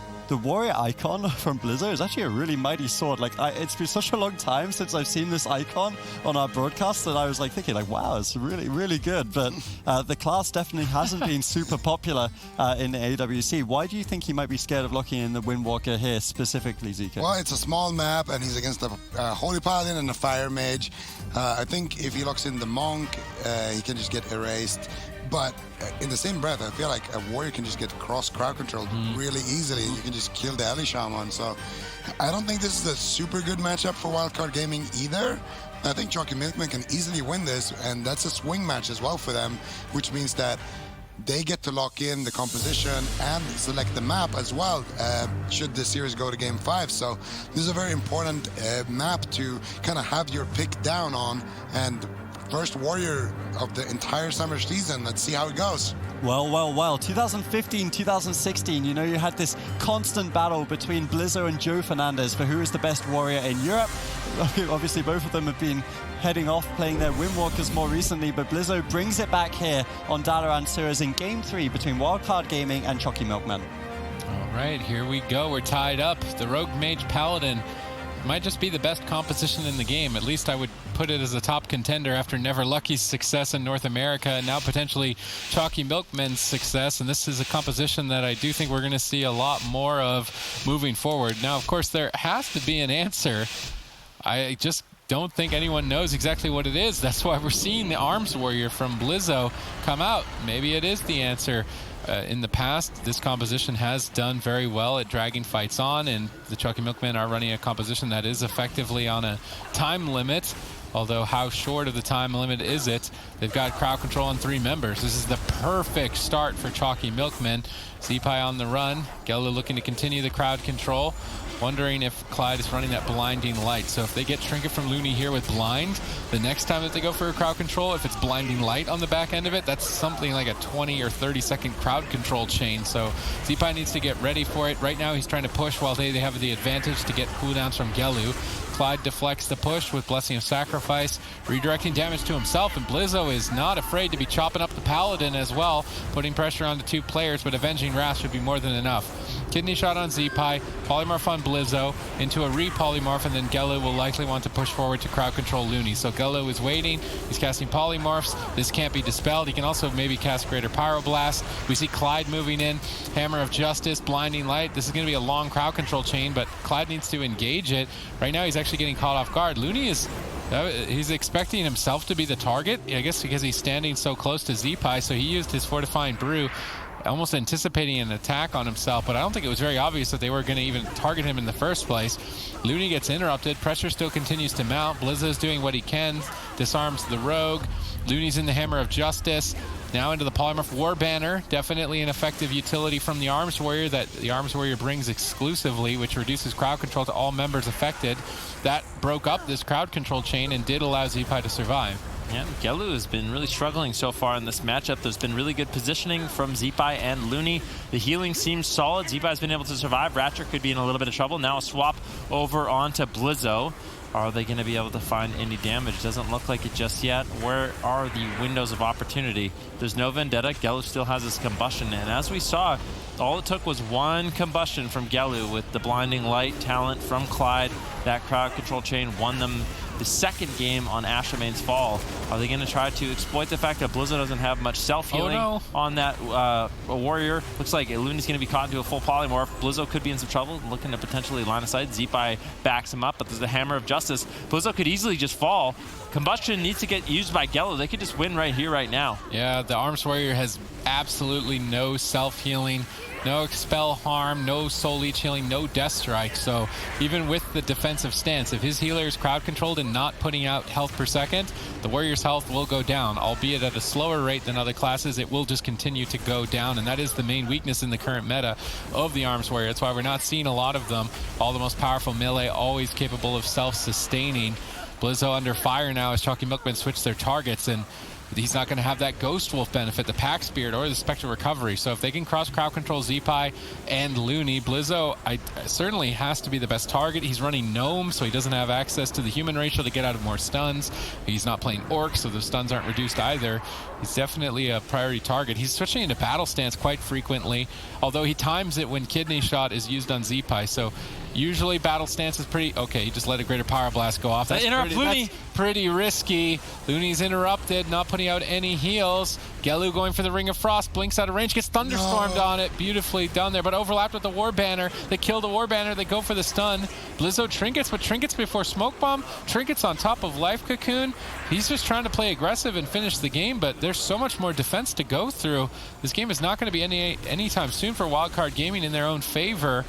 warrior icon from Blizzo is actually a really mighty sword. Like it's been such a long time since I've seen this icon on our broadcast that I was like thinking like, wow, it's really, really good. But the class definitely hasn't been super popular in the AWC. Why do you think he might be scared of locking in the Windwalker here specifically, Zika? Well, it's a small map and he's against a Holy Paladin and a Fire Mage. I think if he locks in the Monk, he can just get erased. But in the same breath, I feel like a warrior can just get cross crowd controlled really easily. You can just kill the Eli Shaman. So I don't think this is a super good matchup for Wildcard Gaming either. I think Choccy Milkman can easily win this, and that's a swing match as well for them, which means that they get to lock in the composition and select the map as well, should the series go to Game 5. So this is a very important map to kind of have your pick down on, and first warrior of the entire summer season. Let's see how it goes. Well. 2015, 2016, you know, you had this constant battle between Blizzo and Joe Fernandez for who is the best warrior in Europe. Obviously, both of them have been heading off, playing their Windwalkers more recently, but Blizzo brings it back here on Dalaran Suras in Game 3 between Wildcard Gaming and Choccy Milkman. All right, here we go. We're tied up. The Rogue Mage Paladin might just be the best composition in the game. At least I would put it as a top contender after Never Lucky's success in North America and now potentially Choccy Milkman's success. And this is a composition that I do think we're going to see a lot more of moving forward. Now, of course, there has to be an answer. I just don't think anyone knows exactly what it is. That's why we're seeing the Arms Warrior from Blizzo come out. Maybe it is the answer. In the past, this composition has done very well at dragging fights on, and the Choccy Milkmen are running a composition that is effectively on a time limit. Although how short of the time limit is it? They've got crowd control on 3 members. This is the perfect start for Choccy Milkmen. Zeepai on the run. Gelu looking to continue the crowd control. Wondering if Clyde is running that blinding light. So if they get Trinket from Looney here with blind, the next time that they go for a crowd control, if it's blinding light on the back end of it, that's something like a 20 or 30 second crowd control chain. So Zeepai needs to get ready for it. Right now he's trying to push while they have the advantage to get cooldowns from Gelu. Clyde deflects the push with Blessing of Sacrifice, redirecting damage to himself, and Blizzo is not afraid to be chopping up the Paladin as well, putting pressure on the 2 players, but Avenging Wrath should be more than enough. Kidney shot on Zeepai, polymorph on Blizzo, into a re-polymorph, and then Gelu will likely want to push forward to crowd control Looney. So Gelu is waiting, he's casting polymorphs, this can't be dispelled. He can also maybe cast Greater Pyroblast. We see Clyde moving in, Hammer of Justice, Blinding Light. This is going to be a long crowd control chain, but Clyde needs to engage it. Right now he's actually getting caught off guard. Looney is he's expecting himself to be the target, I guess because he's standing so close to Zeepai, so he used his Fortifying Brew, almost anticipating an attack on himself, but I don't think it was very obvious that they were going to even target him in the first place. Looney gets interrupted. Pressure still continues to mount. Blizzo's doing what he can, disarms the rogue. Looney's in the Hammer of Justice. Now into the Polymorph War Banner. Definitely an effective utility from the Arms Warrior that the Arms Warrior brings exclusively, which reduces crowd control to all members affected. That broke up this crowd control chain and did allow Zeepai to survive. Yeah, Gelu has been really struggling so far in this matchup. There's been really good positioning from Zeepai and Looney. The healing seems solid. Zeepai's been able to survive. Ratcher could be in a little bit of trouble. Now a swap over onto Blizzo. Are they going to be able to find any damage? Doesn't look like it just yet. Where are the windows of opportunity? There's no Vendetta. Gelu still has his combustion. And as we saw, all it took was one combustion from Gelu with the blinding light talent from Clyde. That crowd control chain won them the second game on Ashermane's fall. Are they going to try to exploit the fact that Blizzo doesn't have much self-healing on that warrior? Looks like Looney's going to be caught into a full polymorph. Blizzo could be in some trouble, looking to potentially line of sight. Zeepai backs him up, but there's the Hammer of Justice. Blizzo could easily just fall. Combustion needs to get used by Gelu. They could just win right here, right now. Yeah, the Arms Warrior has absolutely no self-healing, no expel harm, no soul leech healing, no death strike. So even with the defensive stance, if his healer is crowd controlled and not putting out health per second, the warrior's health will go down, albeit at a slower rate than other classes. It will just continue to go down, and that is the main weakness in the current meta of the Arms Warrior. That's why we're not seeing a lot of them. All the most powerful melee, always capable of self-sustaining. Blizzo under fire now as Chalky Milkman switch their targets, and he's not going to have that Ghost Wolf benefit, the Pack Spirit, or the Spectral Recovery. So if they can cross crowd control Zeepai and Looney, Blizzo certainly has to be the best target. He's running Gnome, so he doesn't have access to the human ratio to get out of more stuns. He's not playing Orc, so the stuns aren't reduced either. He's definitely a priority target. He's switching into Battle Stance quite frequently, although he times it when Kidney Shot is used on Zeepai. So usually Battle Stance is pretty... Okay, he just let a Greater Power Blast go off. That's pretty risky. Looney's interrupted, not putting out any heals. Gelu going for the Ring of Frost, blinks out of range, gets Thunderstormed on it. Beautifully done there, but overlapped with the War Banner. They kill the War Banner, they go for the stun. Blizzo trinkets, but trinkets before Smoke Bomb. Trinkets on top of Life Cocoon. He's just trying to play aggressive and finish the game, but there's so much more defense to go through. This game is not going to be anytime soon for Wildcard Gaming in their own favor,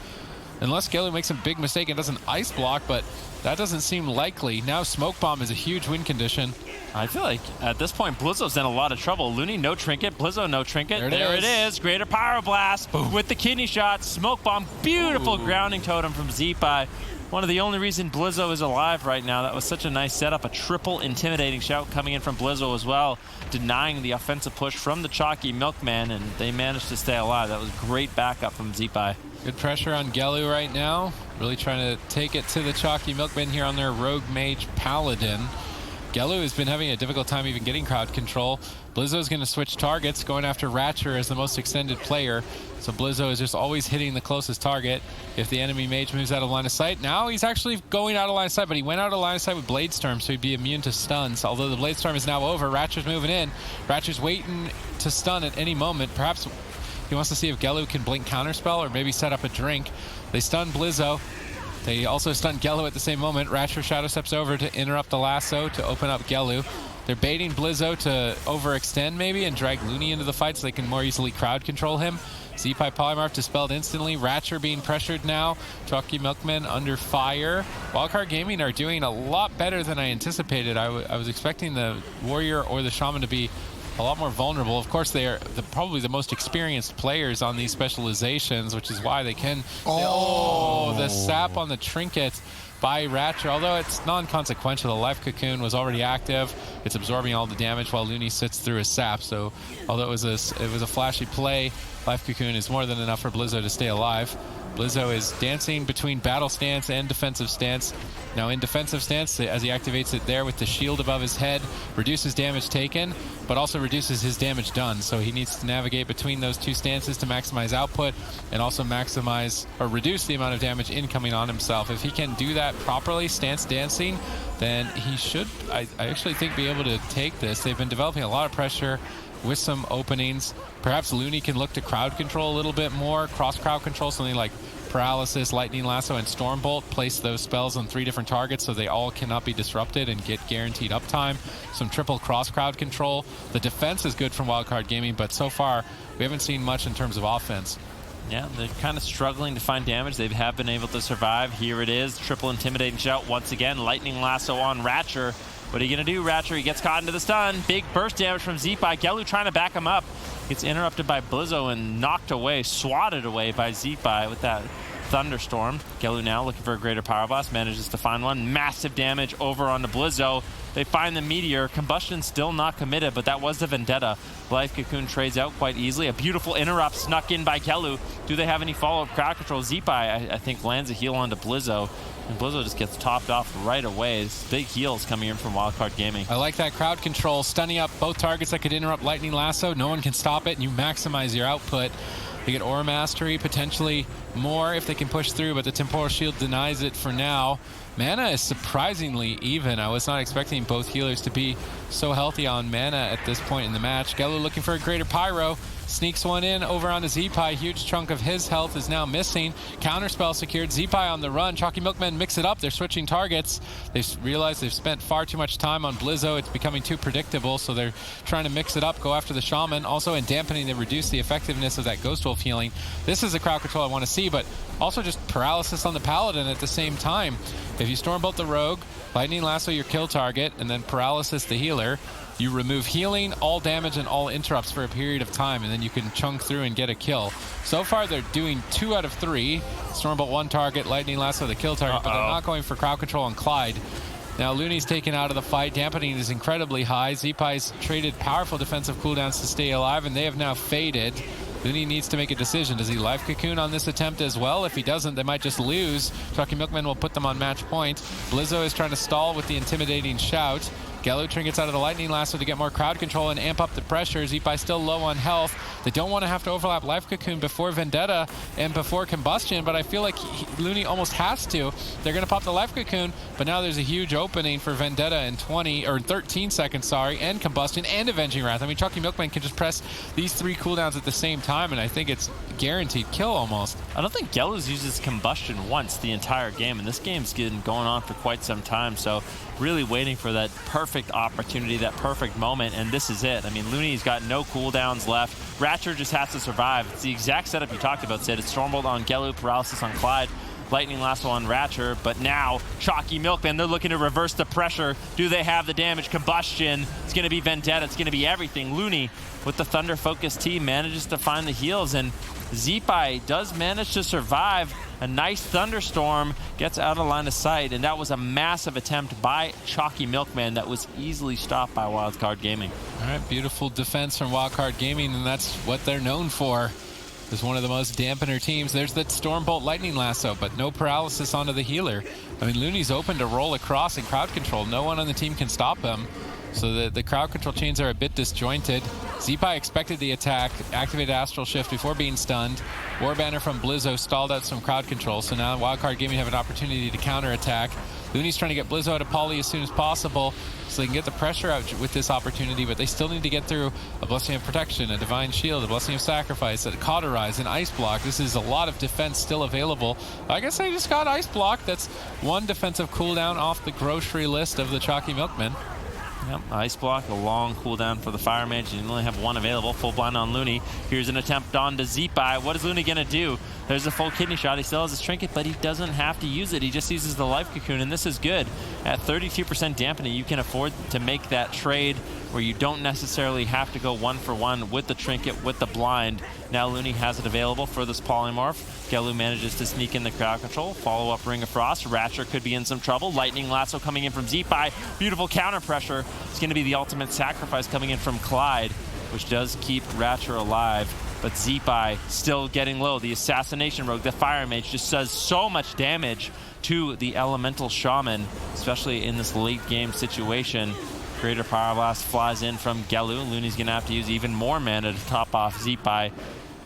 unless Gelu makes a big mistake and doesn't ice block, but that doesn't seem likely. Now Smoke Bomb is a huge win condition. I feel like at this point, Blizzo's in a lot of trouble. Looney, no trinket. Blizzo, no trinket. There it is. Greater Power Blast. Boom. With the Kidney Shot. Smoke Bomb. Beautiful grounding totem from Zeepai. One of the only reason Blizzo is alive right now. That was such a nice setup. A triple intimidating shout coming in from Blizzo as well, denying the offensive push from the Chalky Milkman, and they managed to stay alive. That was great backup from Zeepai. Good pressure on Gelu right now. Really trying to take it to the Chalky Milkman here on their Rogue Mage Paladin. Gelu has been having a difficult time even getting crowd control. Blizzo's going to switch targets, going after Ratcher as the most extended player. So Blizzo is just always hitting the closest target. If the enemy mage moves out of line of sight, now he's actually going out of line of sight, but he went out of line of sight with Blade Storm, so he'd be immune to stuns. Although the Blade Storm is now over, Ratcher's moving in. Ratcher's waiting to stun at any moment. Perhaps he wants to see if Gelu can blink counterspell or maybe set up a drink. They stun Blizzo. They also stun Gelu at the same moment. Ratcher Shadow steps over to interrupt the lasso to open up Gelu. They're baiting Blizzo to overextend maybe and drag Looney into the fight so they can more easily crowd control him. Zeepai Polymorph dispelled instantly. Ratcher being pressured now. Chalky Milkman under fire. Wildcard Gaming are doing a lot better than I anticipated. I was expecting the Warrior or the Shaman to be a lot more vulnerable. Of course, they are probably the most experienced players on these specializations, which is why they can... the sap on the trinket by Ratcher, although it's non-consequential. The Life Cocoon was already active. It's absorbing all the damage while Looney sits through his sap. So although it was a flashy play, Life Cocoon is more than enough for Blizzo to stay alive. Blizzo is dancing between battle stance and defensive stance. Now in defensive stance, as he activates it there with the shield above his head, reduces damage taken, but also reduces his damage done. So he needs to navigate between those two stances to maximize output and also maximize or reduce the amount of damage incoming on himself. If he can do that properly, stance dancing, then he should, I actually think, be able to take this. They've been developing a lot of pressure with some openings. Perhaps Looney can look to crowd control a little bit more, cross crowd control, something like Paralysis, Lightning Lasso, and Stormbolt. Place those spells on 3 different targets so they all cannot be disrupted and get guaranteed uptime. Some triple cross crowd control. The defense is good from Wildcard Gaming, but so far we haven't seen much in terms of offense. Yeah, they're kind of struggling to find damage. They have been able to survive. Here it is. Triple intimidating shout once again. Lightning Lasso on Ratcher. What are you going to do, Ratcher? He gets caught into the stun. Big burst damage from Zeepai. Gelu trying to back him up. Gets interrupted by Blizzo and knocked away, swatted away by Zeepai with that Thunderstorm. Gelu now looking for a greater power blast, manages to find one. Massive damage over onto Blizzo. They find the Meteor. Combustion still not committed, but that was the Vendetta. Life Cocoon trades out quite easily. A beautiful interrupt snuck in by Gelu. Do they have any follow-up crowd control? Zeepai, I think, lands a heal onto Blizzo, and Blizzo just gets topped off right away. It's big heals coming in from Wildcard Gaming. I like that crowd control, stunning up both targets that could interrupt Lightning Lasso. No one can stop it, and you maximize your output. They get Aura Mastery, potentially more if they can push through, but the Temporal Shield denies it for now. Mana is surprisingly even. I was not expecting both healers to be so healthy on mana at this point in the match. Gelu looking for a greater Pyro. Sneaks one in over onto Zeepai. Huge chunk of his health is now missing. Counterspell secured. Zeepai on the run. Chalky Milkmen mix it up. They're switching targets. They've realized they've spent far too much time on Blizzo. It's becoming too predictable, so they're trying to mix it up, go after the Shaman. Also in dampening, they reduce the effectiveness of that Ghost Wolf healing. This is a crowd control I want to see, but also just paralysis on the Paladin at the same time. If you Stormbolt the Rogue, Lightning Lasso your kill target, and then paralysis the healer, you remove healing, all damage, and all interrupts for a period of time, and then you can chunk through and get a kill. So far, they're doing 2 out of 3. Stormbolt one target, Lightning Lasso the kill target, but they're not going for crowd control on Clyde. Now Looney's taken out of the fight. Dampening is incredibly high. Zeepai's traded powerful defensive cooldowns to stay alive, and they have now faded. Looney needs to make a decision. Does he Life Cocoon on this attempt as well? If he doesn't, they might just lose. Chalky Milkman will put them on match point. Blizzo is trying to stall with the intimidating shout. Gelu trinkets out of the Lightning Lasso to get more crowd control and amp up the pressure. Zeepai still low on health. They don't want to have to overlap Life Cocoon before Vendetta and before Combustion, but I feel like Looney almost has to. They're going to pop the Life Cocoon, but now there's a huge opening for Vendetta in 13 seconds, and Combustion and Avenging Wrath. I mean, Chalky Milkman can just press these 3 cooldowns at the same time, and I think it's guaranteed kill almost. I don't think Gelu's uses Combustion once the entire game, and this game's been going on for quite some time, so really waiting for that perfect opportunity, that perfect moment, and this is it. I mean, Looney's got no cooldowns left. Ratcher just has to survive. It's the exact setup you talked about, Sid. It's Stormbolt on Gelu, Paralysis on Clyde, Lightning Lasso on Ratcher, but now Chalky Milkman, they're looking to reverse the pressure. Do they have the damage? Combustion. It's going to be Vendetta. It's going to be everything. Looney, with the Thunder Focus team, manages to find the heals, and Zeepai does manage to survive. A nice Thunderstorm gets out of line of sight, and that was a massive attempt by Chalky Milkman that was easily stopped by Wildcard Gaming. All right, beautiful defense from Wildcard Gaming, and that's what they're known for. Is one of the most dampener teams. There's that Stormbolt Lightning Lasso, but no paralysis onto the healer. I mean, Looney's open to roll across and crowd control. No one on the team can stop him. So the crowd control chains are a bit disjointed. Zeepai expected the attack, activated Astral Shift before being stunned. Warbanner from Blizzo stalled out some crowd control, so now Wildcard Gaming have an opportunity to counterattack. Looney's trying to get Blizzo out of Poly as soon as possible so they can get the pressure out with this opportunity, but they still need to get through a Blessing of Protection, a Divine Shield, a Blessing of Sacrifice, a Cauterize, an Ice Block. This is a lot of defense still available. I guess I just got Ice Block. That's one defensive cooldown off the grocery list of the Chalky Milkmen. Yep, Ice Block, a long cooldown for the Fire Mage. You only have one available. Full blind on Looney. Here's an attempt on to Zeepai. What is Looney going to do? There's a full kidney shot. He still has his trinket, but he doesn't have to use it. He just uses the Life Cocoon, and this is good. At 32% dampening, you can afford to make that trade where you don't necessarily have to go 1-for-1 with the trinket, with the blind. Now Looney has it available for this polymorph. Gelu manages to sneak in the crowd control. Follow-up Ring of Frost. Ratcher could be in some trouble. Lightning Lasso coming in from Zeepai. Beautiful counter pressure. It's going to be the ultimate sacrifice coming in from Clyde, which does keep Ratcher alive. But Zeepai still getting low. The Assassination Rogue, the Fire Mage, just does so much damage to the Elemental Shaman, especially in this late game situation. Greater Power Blast flies in from Gelu. Looney's going to have to use even more mana to top off Zeepai.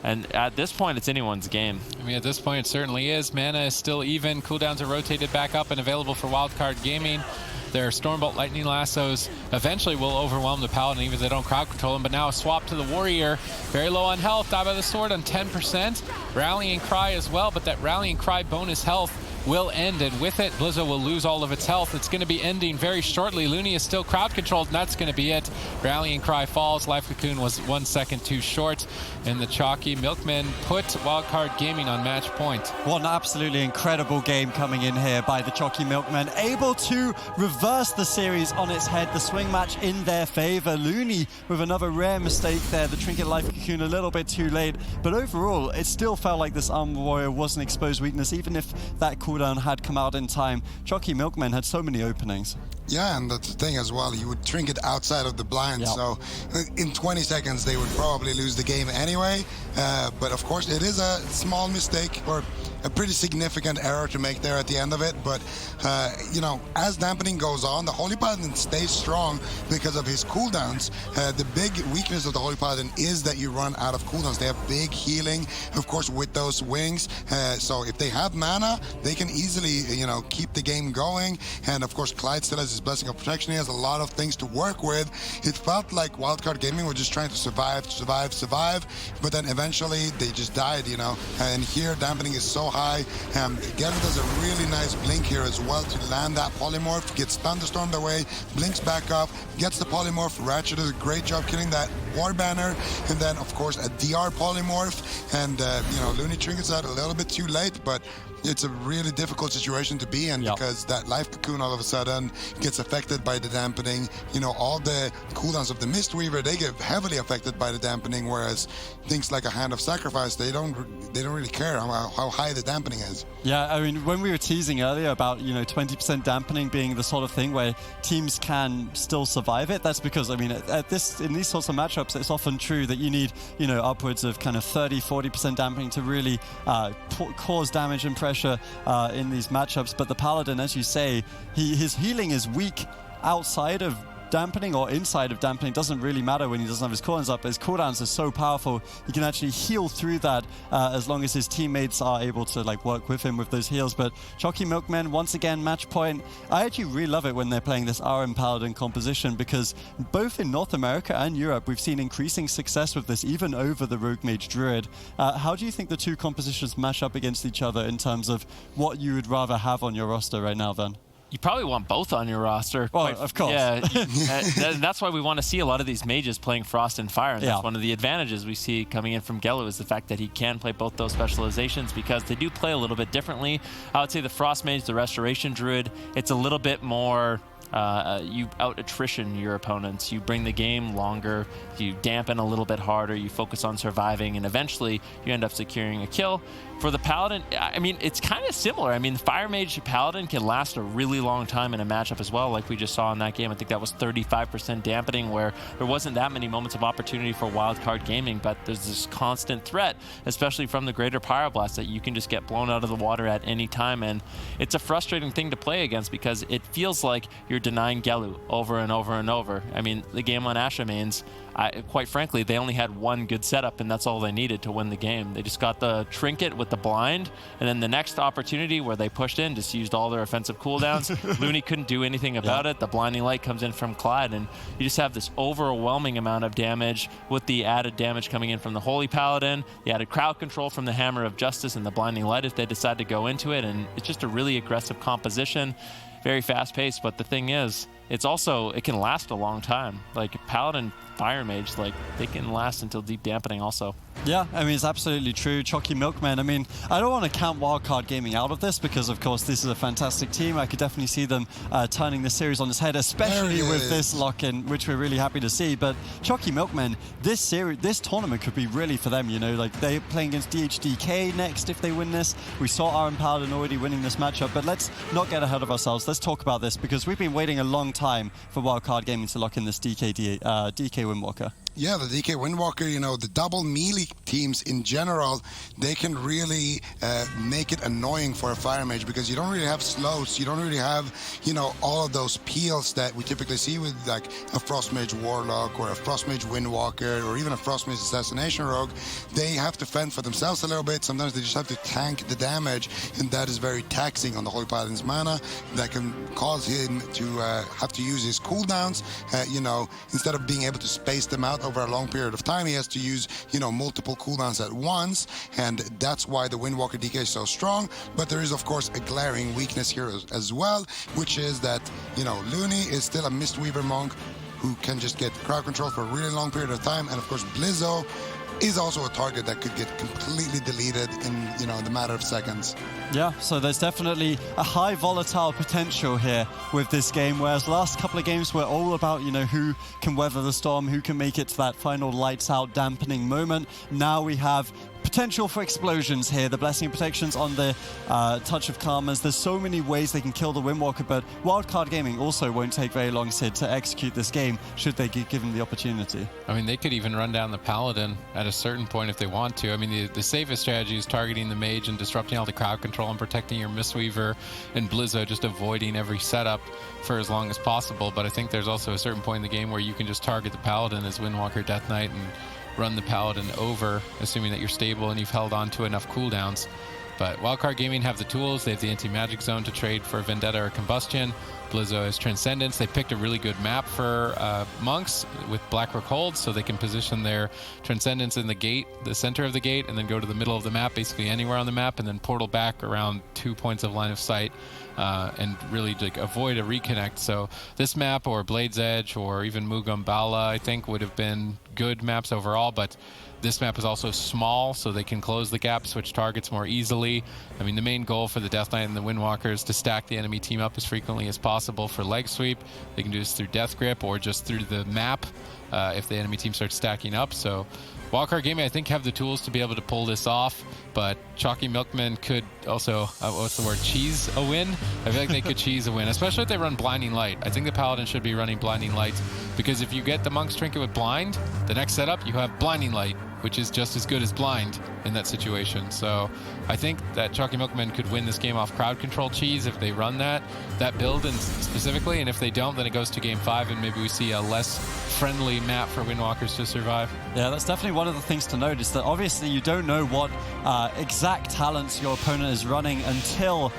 And at this point, it's anyone's game. I mean, at this point, it certainly is. Mana is still even. Cooldowns are rotated back up and available for Wildcard Gaming. Their Stormbolt Lightning Lassos eventually will overwhelm the Paladin, even if they don't crowd control him. But now a swap to the Warrior. Very low on health. Die by the Sword on 10%. Rallying Cry as well, but that Rallying Cry bonus health will end, and with it, Blizzo will lose all of its health. It's going to be ending very shortly. Looney is still crowd controlled, and that's going to be it. Rallying Cry falls. Life Cocoon was 1 second too short, and the Choccy Milkmen put Wildcard Gaming on match point. What an absolutely incredible game coming in here by the Choccy Milkmen, able to reverse the series on its head, the swing match in their favor. Looney with another rare mistake there, the Trinket Life Cocoon a little bit too late, but overall it still felt like this Armor Warrior was an exposed weakness. Even if that cooldown had come out in time, Choccy Milkmen had so many openings. Yeah, and that's the thing as well. You would Trinket outside of the blind, so in 20 seconds they would probably lose the game anyway. But of course, it is a small mistake or a pretty significant error to make there at the end of it. But you know, as dampening goes on, the Holy Paladin stays strong because of his cooldowns. The big weakness of the Holy Paladin is that you run out of cooldowns. They have big healing, of course, with those wings. So if they have mana, they can easily, you know, keep the game going. And of course, Clyde still has his Blessing of Protection. He has a lot of things to work with. It felt like Wildcard Gaming were just trying to survive, but then eventually they just died, you know. And here, dampening is so high. Gavin does a really nice blink here as well to land that polymorph, gets thunderstormed away, blinks back up, gets the polymorph. Ratchet does a great job killing that war banner, and then of course a DR polymorph, and you know, Looney trinkets out a little bit too late, but it's a really difficult situation to be in because that Life Cocoon all of a sudden gets affected by the dampening. You know, all the cooldowns of the Mistweaver, they get heavily affected by the dampening, whereas things like a Hand of Sacrifice, they don't really care how high the dampening is. Yeah, I mean, when we were teasing earlier about, you know, 20% dampening being the sort of thing where teams can still survive it, that's because, I mean, in these sorts of matchups, it's often true that you need, you know, upwards of kind of 30-40% dampening to really cause damage and pressure in these matchups. But the Paladin, as you say, his healing is weak outside of dampening or inside of dampening. Doesn't really matter when he doesn't have his cooldowns up. His cooldowns are so powerful, he can actually heal through that as long as his teammates are able to like work with him with those heals. But Choccy Milkmen, once again, match point. I actually really love it when they're playing this RM Paladin composition, because both in North America and Europe, we've seen increasing success with this, even over the Rogue Mage Druid. How do you think the two compositions mash up against each other in terms of what you would rather have on your roster right now, then? You probably want both on your roster. Well, of course. Yeah, that's why we want to see a lot of these mages playing Frost and Fire, and that's one of the advantages we see coming in from Gelu, is the fact that he can play both those specializations, because they do play a little bit differently. I would say the Frost Mage, the Restoration Druid, it's a little bit more you out-attrition your opponents. You bring the game longer, you dampen a little bit harder, you focus on surviving, and eventually you end up securing a kill. For the Paladin, I mean, it's kind of similar. I mean, the Fire Mage Paladin can last a really long time in a matchup as well, like we just saw in that game. I think that was 35% dampening, where there wasn't that many moments of opportunity for Wildcard Gaming, but there's this constant threat, especially from the Greater Pyroblast, that you can just get blown out of the water at any time. And it's a frustrating thing to play against, because it feels like you're denying Gelu over and over and over. I mean, the game on Asha mains, quite frankly, they only had one good setup, and that's all they needed to win the game. They just got the Trinket with the blind, and then the next opportunity where they pushed in just used all their offensive cooldowns. Looney couldn't do anything about it. The Blinding Light comes in from Clyde, and you just have this overwhelming amount of damage with the added damage coming in from the Holy Paladin, the added crowd control from the Hammer of Justice and the Blinding Light if they decide to go into it, and it's just a really aggressive composition. Very fast-paced, but the thing is, it can last a long time. Like Paladin, Fire Mage, like they can last until deep dampening also. Yeah, I mean, it's absolutely true. Choccy Milkmen, I mean, I don't want to count Wildcard Gaming out of this, because of course this is a fantastic team. I could definitely see them turning this series on its head, especially with this lock-in, which we're really happy to see. But Choccy Milkmen, this tournament could be really for them, you know, like they're playing against DHDK next if they win this. We saw RM Paladin already winning this matchup, but let's not get ahead of ourselves. Let's talk about this, because we've been waiting a long time for Wildcard Gaming to lock in this DK Windwalker. Yeah, the DK Windwalker, you know, the double melee teams in general, they can really make it annoying for a Fire Mage, because you don't really have slows, you don't really have, you know, all of those peels that we typically see with like a Frost Mage Warlock or a Frost Mage Windwalker or even a Frost Mage Assassination Rogue. They have to fend for themselves a little bit. Sometimes they just have to tank the damage, and that is very taxing on the Holy Paladin's mana. That can cause him to have to use his cooldowns, you know, instead of being able to space them out shot over a long period of time, he has to use, multiple cooldowns at once, and that's why the Windwalker DK is so strong. But there is, of course, a glaring weakness here as well, which is that, Looney is still a Mistweaver monk who can just get crowd control for a really long period of time, and of course, Blizzo is also a target that could get completely deleted in, the matter of seconds. Yeah, so there's definitely a high volatile potential here with this game, whereas last couple of games were all about, who can weather the storm, who can make it to that final lights out dampening moment. Now we have potential for explosions here. The Blessing and Protections on the Touch of Karmas. There's so many ways they can kill the Windwalker, but Wildcard Gaming also won't take very long, Sid, to execute this game should they get given the opportunity. I mean, they could even run down the Paladin at a certain point if they want to. I mean, the safest strategy is targeting the Mage and disrupting all the crowd control and protecting your Mistweaver, and Blizzo just avoiding every setup for as long as possible. But I think there's also a certain point in the game where you can just target the Paladin as Windwalker Death Knight and run the Paladin over, assuming that you're stable and you've held on to enough cooldowns. But Wildcard Gaming have the tools. They have the anti-magic zone to trade for Vendetta or Combustion. Blizzo has Transcendence. They picked a really good map for monks with Blackrock Hold, so they can position their Transcendence in the gate, the center of the gate, and then go to the middle of the map, basically anywhere on the map, and then portal back around 2 points of line of sight, and really avoid a reconnect. So this map, or Blade's Edge, or even Mugambala, I think would have been good maps overall, but this map is also small, so they can close the gap, switch targets more easily. I mean, the main goal for the Death Knight and the Windwalker is to stack the enemy team up as frequently as possible for leg sweep. They can do this through Death Grip or just through the map if the enemy team starts stacking up. So Wildcard Gaming, I think, have the tools to be able to pull this off, but Chalky Milkman could also, cheese a win? I feel like they could cheese a win, especially if they run Blinding Light. I think the Paladin should be running Blinding Light, because if you get the Monk's Trinket with Blind, the next setup, you have Blinding Light, which is just as good as Blind in that situation. So I think that Chalky Milkman could win this game off crowd control cheese if they run that build and specifically, and if they don't, then it goes to game 5 and maybe we see a less friendly map for Windwalkers to survive. Yeah, that's definitely one of the things to note, is that obviously you don't know what exact talents your opponent is running until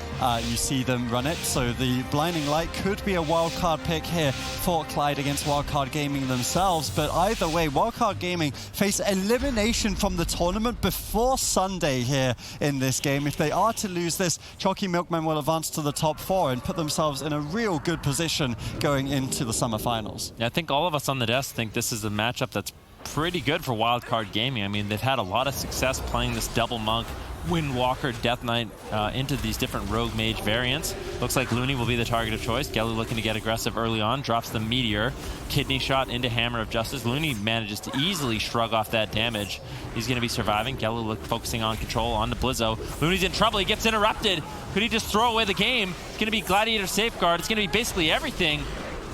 you see them run it. So the Blinding Light could be a wildcard pick here for Clyde against Wildcard Gaming themselves. But either way, Wildcard Gaming face elimination from the tournament before Sunday here in this game. If they are to lose this, Chalky Milkmen will advance to the top 4 and put themselves in a real good position going into the summer finals. Yeah, I think all of us on the desk think this is a matchup that's pretty good for Wildcard Gaming. I mean, they've had a lot of success playing this double monk, Windwalker, Death Knight into these different rogue mage variants. Looks like Looney will be the target of choice. Gelu looking to get aggressive early on, drops the Meteor. Kidney shot into Hammer of Justice. Looney manages to easily shrug off that damage. He's going to be surviving. Gelu focusing on control on the Blizzo. Looney's in trouble. He gets interrupted. Could he just throw away the game? It's going to be Gladiator Safeguard. It's going to be basically everything.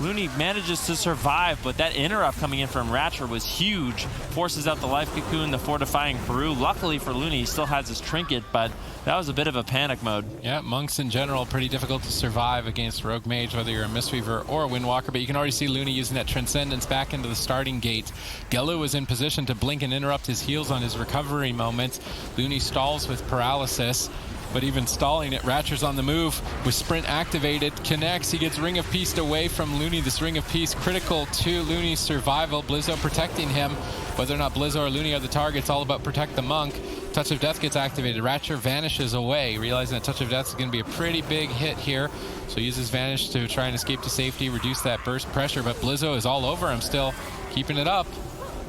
Looney manages to survive, but that interrupt coming in from Ratcher was huge. Forces out the Life Cocoon, the Fortifying Brew. Luckily for Looney, he still has his Trinket, but that was a bit of a panic mode. Yeah, monks in general, pretty difficult to survive against Rogue Mage, whether you're a Mistweaver or a Windwalker, but you can already see Looney using that Transcendence back into the starting gate. Gelu was in position to blink and interrupt his heals on his recovery moment. Looney stalls with Paralysis. But even stalling it, Ratcher's on the move with Sprint activated, connects, he gets Ring of Peace away from Looney. This Ring of Peace critical to Looney's survival. Blizzo protecting him. Whether or not Blizzo or Looney are the target, it's all about protect the monk. Touch of Death gets activated. Ratcher vanishes away, realizing that Touch of Death is going to be a pretty big hit here. So he uses Vanish to try and escape to safety, reduce that burst pressure, but Blizzo is all over him still, keeping it up.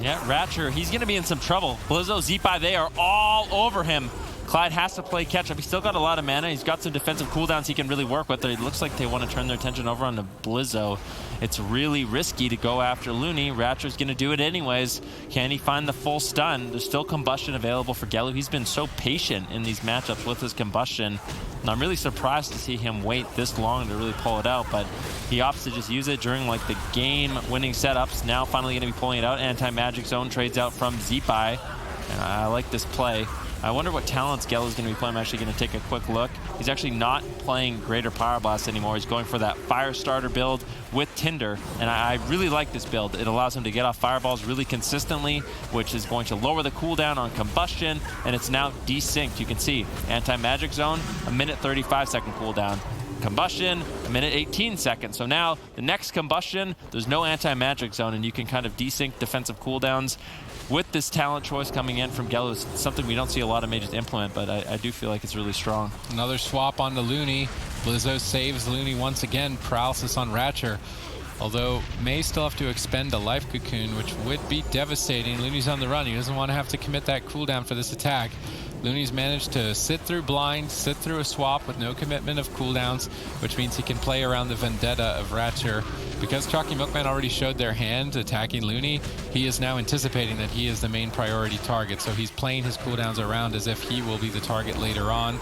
Yeah, Ratcher, he's going to be in some trouble. Blizzo, Zeepai, they are all over him. Clyde has to play catch-up. He's still got a lot of mana. He's got some defensive cooldowns he can really work with. It looks like they want to turn their attention over on the Blizzo. It's really risky to go after Looney. Ratcher's going to do it anyways. Can he find the full stun? There's still Combustion available for Gelu. He's been so patient in these matchups with his Combustion. And I'm really surprised to see him wait this long to really pull it out, but he opts to just use it during like the game-winning setups. Now finally going to be pulling it out. Anti-Magic Zone trades out from Zeepai. And I like this play. I wonder what talents Gelu is going to be playing. I'm actually going to take a quick look. He's actually not playing Greater Power Blast anymore. He's going for that Fire Starter build with Tinder, and I really like this build. It allows him to get off fireballs really consistently, which is going to lower the cooldown on Combustion, and it's now desynced. You can see Anti-Magic Zone, a minute 35-second cooldown. Combustion, 1:18 seconds. So now the next combustion, there's no anti-magic zone, and you can kind of desync defensive cooldowns. With this talent choice coming in from Gelu, it's something we don't see a lot of mages implement, but I do feel like it's really strong. Another swap onto Looney. Blizzo saves Looney once again. Paralysis on Ratcher. Although may still have to expend a life cocoon, which would be devastating. Looney's on the run. He doesn't want to have to commit that cooldown for this attack. Looney's managed to sit through blind, sit through a swap with no commitment of cooldowns, which means he can play around the vendetta of Ratcher. Because Choccy Milkman already showed their hand attacking Looney, he is now anticipating that he is the main priority target. So he's playing his cooldowns around as if he will be the target later on.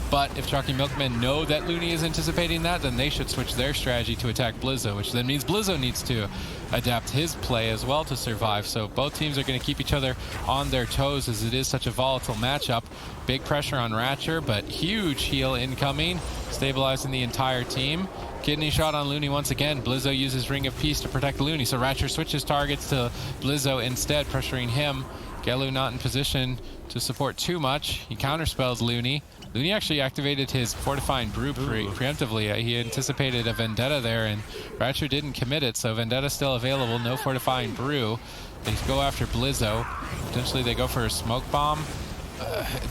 But if Choccy Milkmen know that Looney is anticipating that, then they should switch their strategy to attack Blizzo, which then means Blizzo needs to adapt his play as well to survive. So both teams are going to keep each other on their toes as it is such a volatile matchup. Big pressure on Ratcher, but huge heal incoming, stabilizing the entire team. Kidney shot on Looney once again. Blizzo uses Ring of Peace to protect Looney, so Ratcher switches targets to Blizzo instead, pressuring him. Gelu not in position to support too much. He counterspells Looney. Looney actually activated his Fortifying Brew preemptively. He anticipated a Vendetta there, and Ratcher didn't commit it, so Vendetta's still available. No Fortifying Brew. They go after Blizzo. Potentially they go for a Smoke Bomb.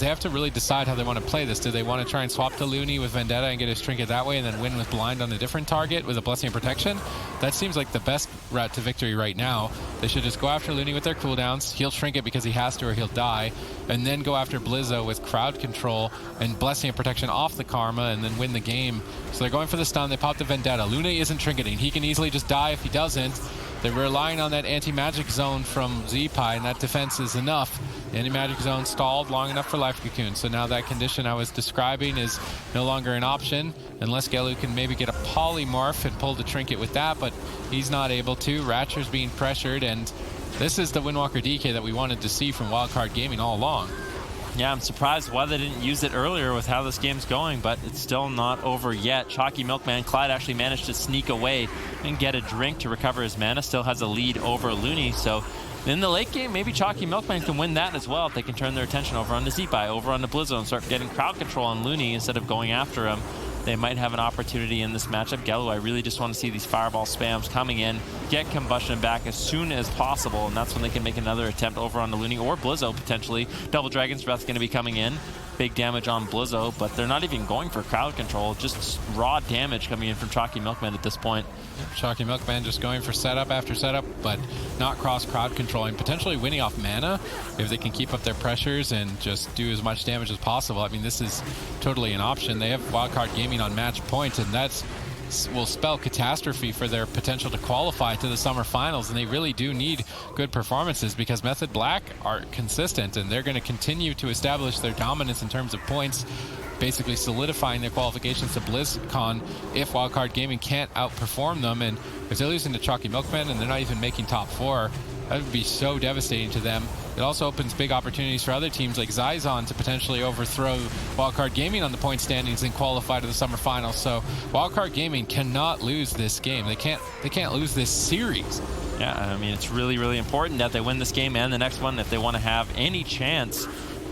They have to really decide how they want to play this. Do they want to try and swap to Looney with Vendetta and get his trinket that way and then win with blind on a different target with a Blessing of Protection? That seems like the best route to victory right now. They should just go after Looney with their cooldowns. He'll trinket because he has to or he'll die. And then go after Blizzo with crowd control and Blessing of Protection off the Karma and then win the game. So they're going for the stun. They pop the Vendetta. Looney isn't trinketing. He can easily just die if he doesn't. They're relying on that anti-magic zone from Zeepai, and that defense is enough. The anti-magic zone stalled long enough for Life Cocoon, so now that condition I was describing is no longer an option, unless Gelu can maybe get a polymorph and pull the trinket with that, but he's not able to. Ratcher's being pressured, and this is the Windwalker DK that we wanted to see from Wildcard Gaming all along. Yeah, I'm surprised why they didn't use it earlier with how this game's going, but it's still not over yet. Chalky Milkman, Clyde actually managed to sneak away and get a drink to recover his mana. Still has a lead over Looney, so in the late game, maybe Chalky Milkman can win that as well if they can turn their attention over on the Zeepai, over on the Blizzo, and start getting crowd control on Looney instead of going after him. They might have an opportunity in this matchup. Gelu, I really just want to see these fireball spams coming in, get Combustion back as soon as possible, and that's when they can make another attempt over on the Looney or Blizzo potentially. Double Dragon's Breath's going to be coming in. Big damage on Blizzo, but they're not even going for crowd control. Just raw damage coming in from Chalky Milkman at this point. Chalky Milkman just going for setup after setup, but not cross crowd controlling, potentially winning off mana if they can keep up their pressures and just do as much damage as possible. I mean, this is totally an option. They have Wildcard Gaming on match point, and that's will spell catastrophe for their potential to qualify to the summer finals, and they really do need good performances because Method Black are consistent and they're going to continue to establish their dominance in terms of points, basically solidifying their qualifications to BlizzCon if Wildcard Gaming can't outperform them. And if they're losing to Chalky Milkman and they're not even making top 4, that would be so devastating to them. It also opens big opportunities for other teams like Xyzon to potentially overthrow Wildcard Gaming on the point standings and qualify to the summer finals. So Wildcard Gaming cannot lose this game. They can't lose this series. Yeah, I mean, it's really, really important that they win this game and the next one if they want to have any chance,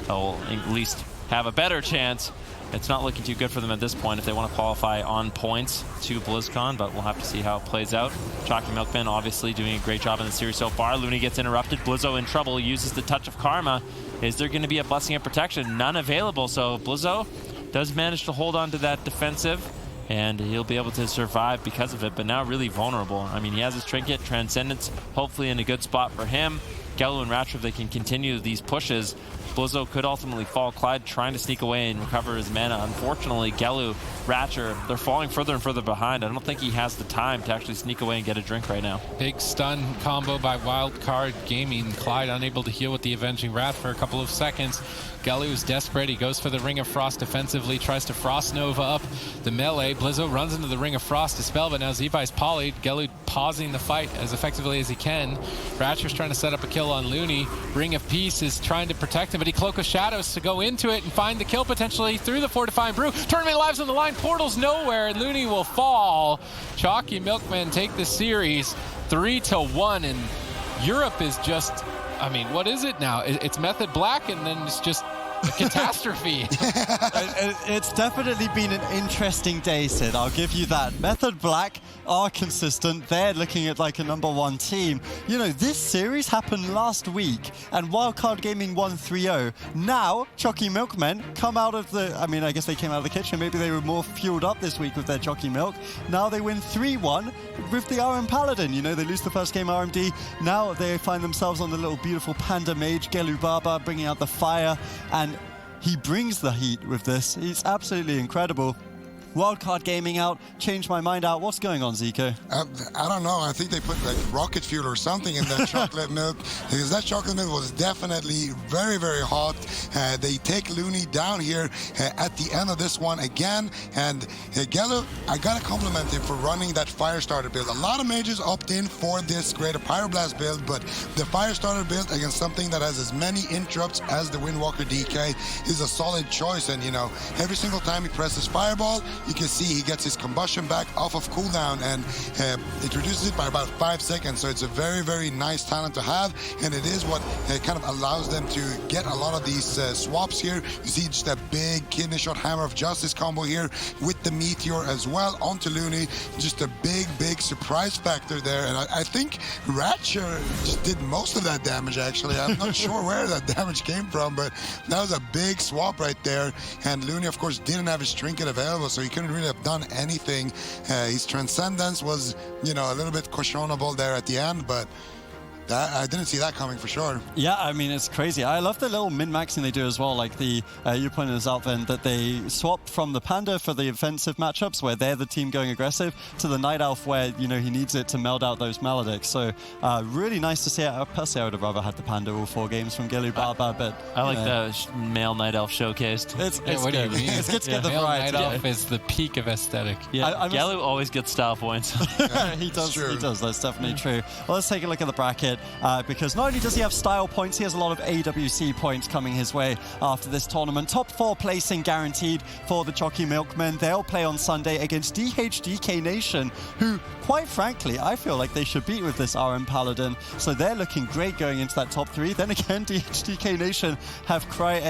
or at least have a better chance. It's not looking too good for them at this point if they want to qualify on points to BlizzCon, but we'll have to see how it plays out. Chalky Milkman obviously doing a great job in the series so far. Looney gets interrupted. Blizzo in trouble, uses the Touch of Karma. Is there going to be a Blessing of Protection? None available, so Blizzo does manage to hold on to that defensive, and he'll be able to survive because of it, but now really vulnerable. I mean, he has his Trinket, Transcendence, hopefully in a good spot for him. Gelu and Ratcher, if they can continue these pushes, Blizzo could ultimately fall. Clyde trying to sneak away and recover his mana. Unfortunately, Gelu, Ratcher, they're falling further and further behind. I don't think he has the time to actually sneak away and get a drink right now. Big stun combo by Wildcard Gaming. Clyde unable to heal with the Avenging Wrath for a couple of seconds. Gelu is desperate. He goes for the Ring of Frost defensively, tries to Frost Nova up the melee. Blizzo runs into the Ring of Frost dispel, but now Zeepai's polyed. Gelu pausing the fight as effectively as he can. Ratcher's trying to set up a kill on Looney. Ring of Peace is trying to protect him, but he Cloak of Shadows to go into it and find the kill potentially through the Fortifying Brew. Tournament lives on the line, portals nowhere, and Looney will fall. Chalky Milkmen take the series 3-1, and Europe is just, I mean, what is it now? It's Method Black, and then it's just a catastrophe. It's definitely been an interesting day, Sid. I'll give you that. Method Black are consistent. They're looking at like a #1 team. You know, this series happened last week, and Wildcard Gaming won 3-0. Now, Choccy Milkmen come out of the... I mean, I guess they came out of the kitchen. Maybe they were more fueled up this week with their Choccy Milk. Now they win 3-1 with the RM Paladin. You know, they lose the first game RMD. Now they find themselves on the little beautiful Panda Mage, Gelubaba, bringing out the fire, and he brings the heat with this. He's absolutely incredible. Wildcard Gaming out, Change My Mind out. What's going on, Zico? I don't know. I think they put like rocket fuel or something in that chocolate milk, because that chocolate milk was definitely very, very hot. They take Looney down here at the end of this one again. And Gelu, I got to compliment him for running that Firestarter build. A lot of mages opt in for this Greater Pyroblast build, but the Firestarter build against something that has as many interrupts as the Windwalker DK is a solid choice. And, you know, every single time he presses Fireball, you can see he gets his combustion back off of cooldown, and it reduces it by about 5 seconds. So it's a very, very nice talent to have, and it is what kind of allows them to get a lot of these swaps here. You see just a big Kidney Shot Hammer of Justice combo here with the Meteor as well onto Looney. Just a big, big surprise factor there, and I think Ratcher just did most of that damage, actually. I'm not sure where that damage came from, but that was a big swap right there. And Looney, of course, didn't have his trinket available, so he couldn't really have done anything. His Transcendence was, you know, a little bit questionable there at the end, but I didn't see that coming for sure. Yeah, I mean, it's crazy. I love the little min-maxing they do as well. Like the, you pointed this out then, that they swapped from the Panda for the offensive matchups where they're the team going aggressive to the Night Elf where, you know, he needs it to meld out those Maledicts. So really nice to see it. Personally, I would have rather had the Panda all 4 games from Gelubaba, but... I like the male Night Elf showcased. It's what do you mean? It's good to get the Male variety. Night Elf is the peak of aesthetic. Yeah, Gelu always gets style points. He does. That's definitely true. Well, let's take a look at the bracket. Because not only does he have style points, he has a lot of AWC points coming his way after this tournament. Top 4 placing guaranteed for the Choccy Milkmen. They'll play on Sunday against DHDK Nation, who, quite frankly, I feel like they should beat with this RM Paladin. So they're looking great going into that top 3. Then again, DHDK Nation have quite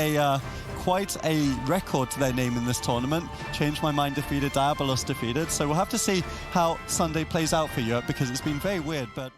a record to their name in this tournament. Change My Mind defeated, Diabolos defeated. So we'll have to see how Sunday plays out for Europe, because it's been very weird, but...